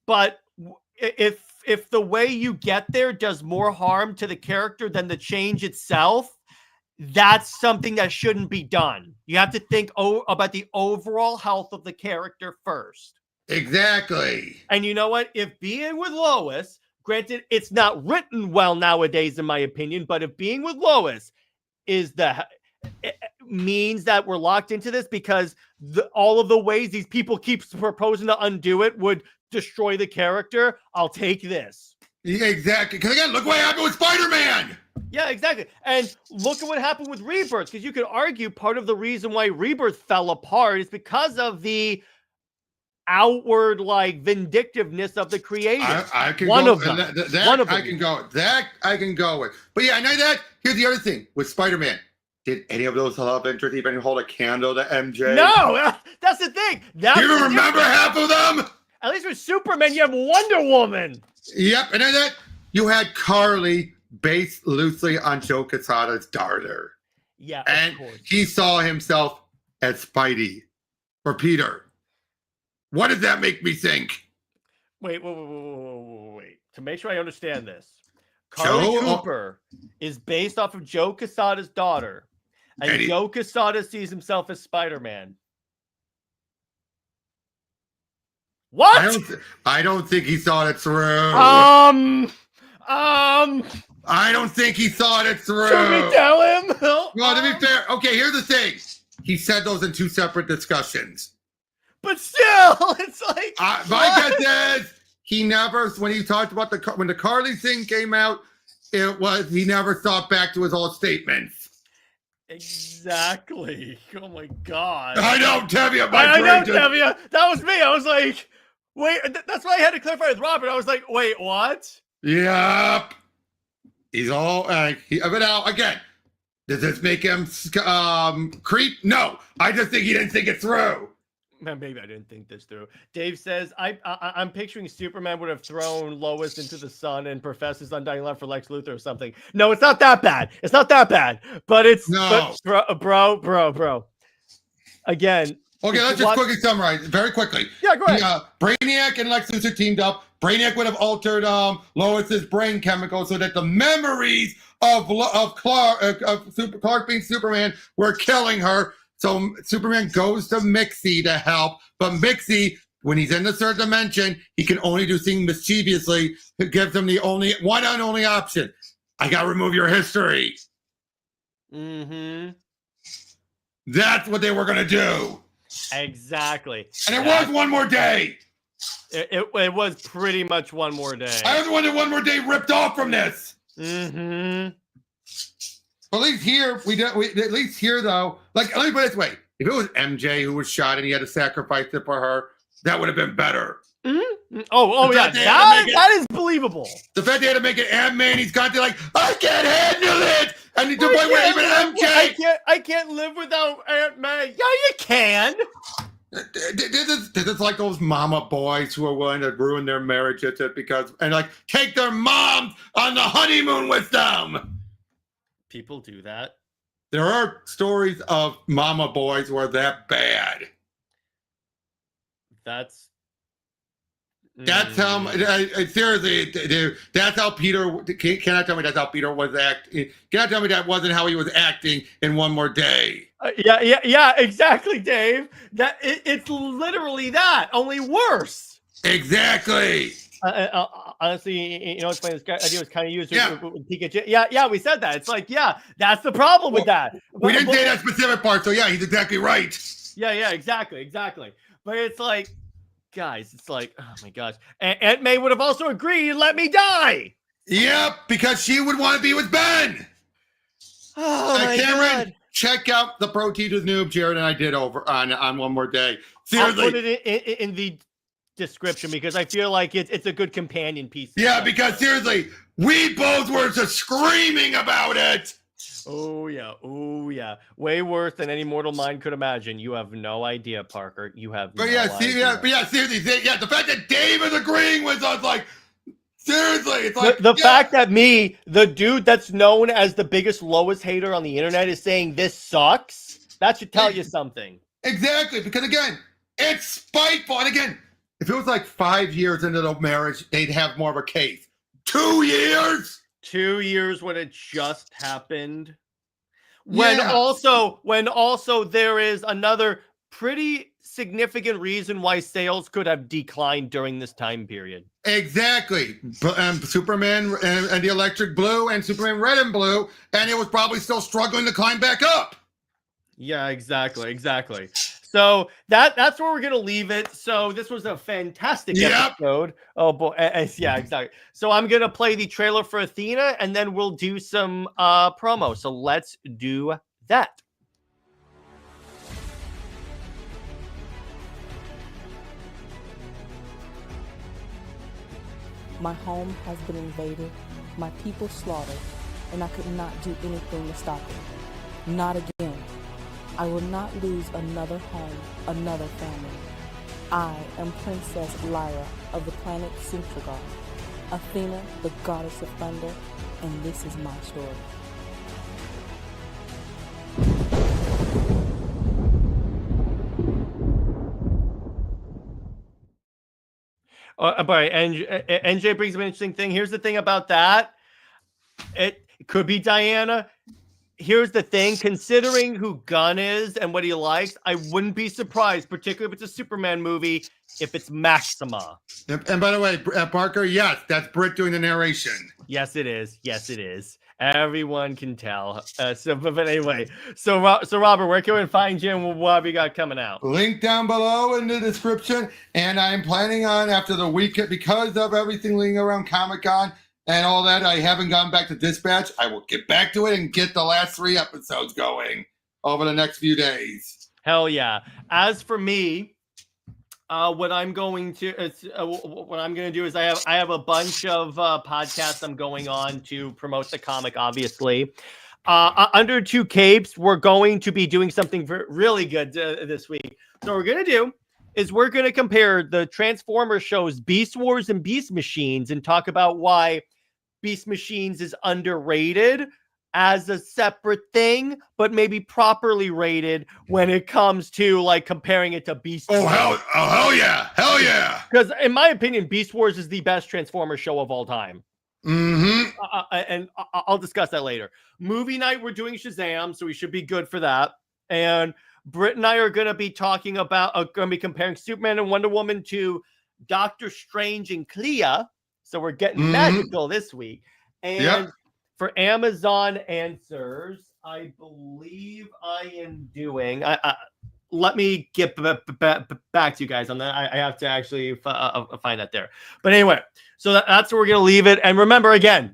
but if the way you get there does more harm to the character than the change itself, that's something that shouldn't be done. You have to think about the overall health of the character first. Exactly. And you know what? If being with Lois, granted, it's not written well nowadays, in my opinion, but if being with Lois means that we're locked into this because all of the ways these people keep proposing to undo it would destroy the character, I'll take this. Yeah, exactly. Because again, look what happened with Spider-Man. Yeah, exactly. And look at what happened with Rebirth, because you could argue part of the reason why Rebirth fell apart is because of the outward like vindictiveness of the creator. I can one go, of them. That I can go with. But yeah, I know that. Here's the other thing with Spider-Man. Did any of those love interests even hold a candle to MJ? No, that's the thing. Do you even remember half of them? At least with Superman, you have Wonder Woman. Yep, and then that you had Carly based loosely on Joe Quesada's daughter. Yeah, and of course. He saw himself as Spidey or Peter. What does that make me think? Wait. To make sure I understand this, Carly Cooper is based off of Joe Quesada's daughter, and Joe Quesada sees himself as Spider-Man. What? I don't think he saw it through. I don't think he thought it through. Should we tell him? Well, to be fair, okay, here's the thing. He said those in 2 separate discussions. But still, it's like my guess is he never, when he talked about when the Carly thing came out, he never thought back to his old statements. Exactly. Oh my God. I know, Tevye. I know, Tevye. That was me. I was like, wait. That's why I had to clarify with Robert. I was like, wait, what? Yep. He's all but now again. Does this make him creep? No. I just think he didn't think it through. Maybe I didn't think this through. Dave says, I'm picturing Superman would have thrown Lois into the sun and professed his undying love for Lex Luthor or something. No, it's not that bad. It's not that bad. But it's no. But bro. Again. Okay, let's just quickly summarize very quickly. Yeah, go ahead. Brainiac and Lex Luthor teamed up. Brainiac would have altered Lois's brain chemicals so that the memories of Clark being Superman were killing her. So Superman goes to Mixie to help, but Mixie, when he's in the third dimension, he can only do things mischievously. It gives him the one and only option. I gotta remove your history. Mm-hmm. That's what they were gonna do. Exactly. And it was one more day. It was pretty much one more day. I was the one that one more day ripped off from this. Mm-hmm. At least here, at least here though, like, let me put it this way. If it was MJ who was shot and he had to sacrifice it for her, that would have been better. Mm-hmm. Oh yeah, that is believable. The fact they had to make it Ant-Man, he's got to like, I can't handle it! And the point where even MJ... I can't live without Ant-Man. Yeah, you can! This is like those mama boys who are willing to ruin their marriage and like take their moms on the honeymoon with them. People do that. There are stories of mama boys who are that bad. That's how seriously, dude. That's how Peter. Cannot tell me that's how Peter was acting. Cannot tell me that wasn't how he was acting in One More Day. Yeah, exactly, Dave. It's literally that, only worse. Exactly. Honestly, it's funny. This idea was kind of used with Pikachu. Yeah, we said that. It's like, that's the problem with that. We didn't say that specific part, so yeah, he's exactly right. Yeah, exactly. But it's like, guys, it's like, oh my gosh. Aunt May would have also agreed, let me die. Yep, because she would want to be with Ben. Oh my Cameron, God. Check out the Pro Teachers Noob Jared and I did over on One More Day. Seriously. I'll put it in the description because I feel like it's a good companion piece. Yeah, because seriously, we both were just screaming about it. Oh yeah. Way worse than any mortal mind could imagine. You have no idea, Parker. You have no idea. Seriously, the fact that Dave is agreeing with us, like, seriously, it's like the fact that me, the dude that's known as the biggest Lois hater on the internet, is saying this sucks. That should tell you something. Exactly, because again, it's spiteful. And again, if it was like 5 years into the marriage, they'd have more of a case. 2 years? 2 years when it just happened. When also there is another pretty significant reason why sales could have declined during this time period. Exactly. Superman and the Electric Blue and Superman Red and Blue, and it was probably still struggling to climb back up. Yeah, exactly. So that's where we're gonna leave it. So this was a fantastic episode. Oh boy, yeah, exactly. So I'm gonna play the trailer for Athena, and then we'll do some promo. So let's do that. My home has been invaded, my people slaughtered, and I could not do anything to stop it. Not again. I will not lose another home, another family. I am Princess Lyra of the planet Centragar, Athena, the goddess of thunder, and this is my story. But NJ brings up an interesting thing. Here's the thing about that. It could be Diana. Here's the thing. Considering who Gunn is and what he likes, I wouldn't be surprised, particularly if it's a Superman movie, if it's Maxima. And by the way, Parker, yes, that's Britt doing the narration. Yes, it is. Yes, it is. Everyone can tell. But anyway, so Robert, where can we find you and what have you got coming out? Link down below in the description. And I'm planning on, after the weekend, because of everything leading around Comic-Con and all that, I haven't gone back to Dispatch. I will get back to it and get the last 3 episodes going over the next few days. Hell yeah. As for me, what I'm going to do is I have a bunch of podcasts I'm going on to promote the comic. Obviously, under 2 Capes, we're going to be doing something really good this week. So what we're gonna do is we're gonna compare the Transformers shows Beast Wars and Beast Machines and talk about why Beast Machines is underrated as a separate thing, but maybe properly rated when it comes to like comparing it to Beast Wars. Hell yeah. Because in my opinion, Beast Wars is the best Transformers show of all time. Mm-hmm. And I'll discuss that later. Movie night, we're doing Shazam, so we should be good for that. And Britt and I are going to be talking about, going to be comparing Superman and Wonder Woman to Doctor Strange and Clea. So we're getting magical this week. And for Amazon Answers, I believe I am doing. Let me get back to you guys on that. I have to actually find that there. But anyway, so that's where we're going to leave it. And remember again,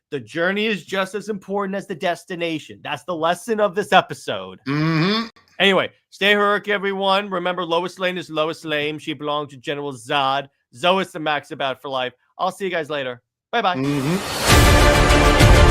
the journey is just as important as the destination. That's the lesson of this episode. Mm-hmm. Anyway, stay heroic, everyone. Remember, Lois Lane is Lois Lane. She belonged to General Zod. Zoe is the Max about for life. I'll see you guys later. Bye-bye. Mm-hmm.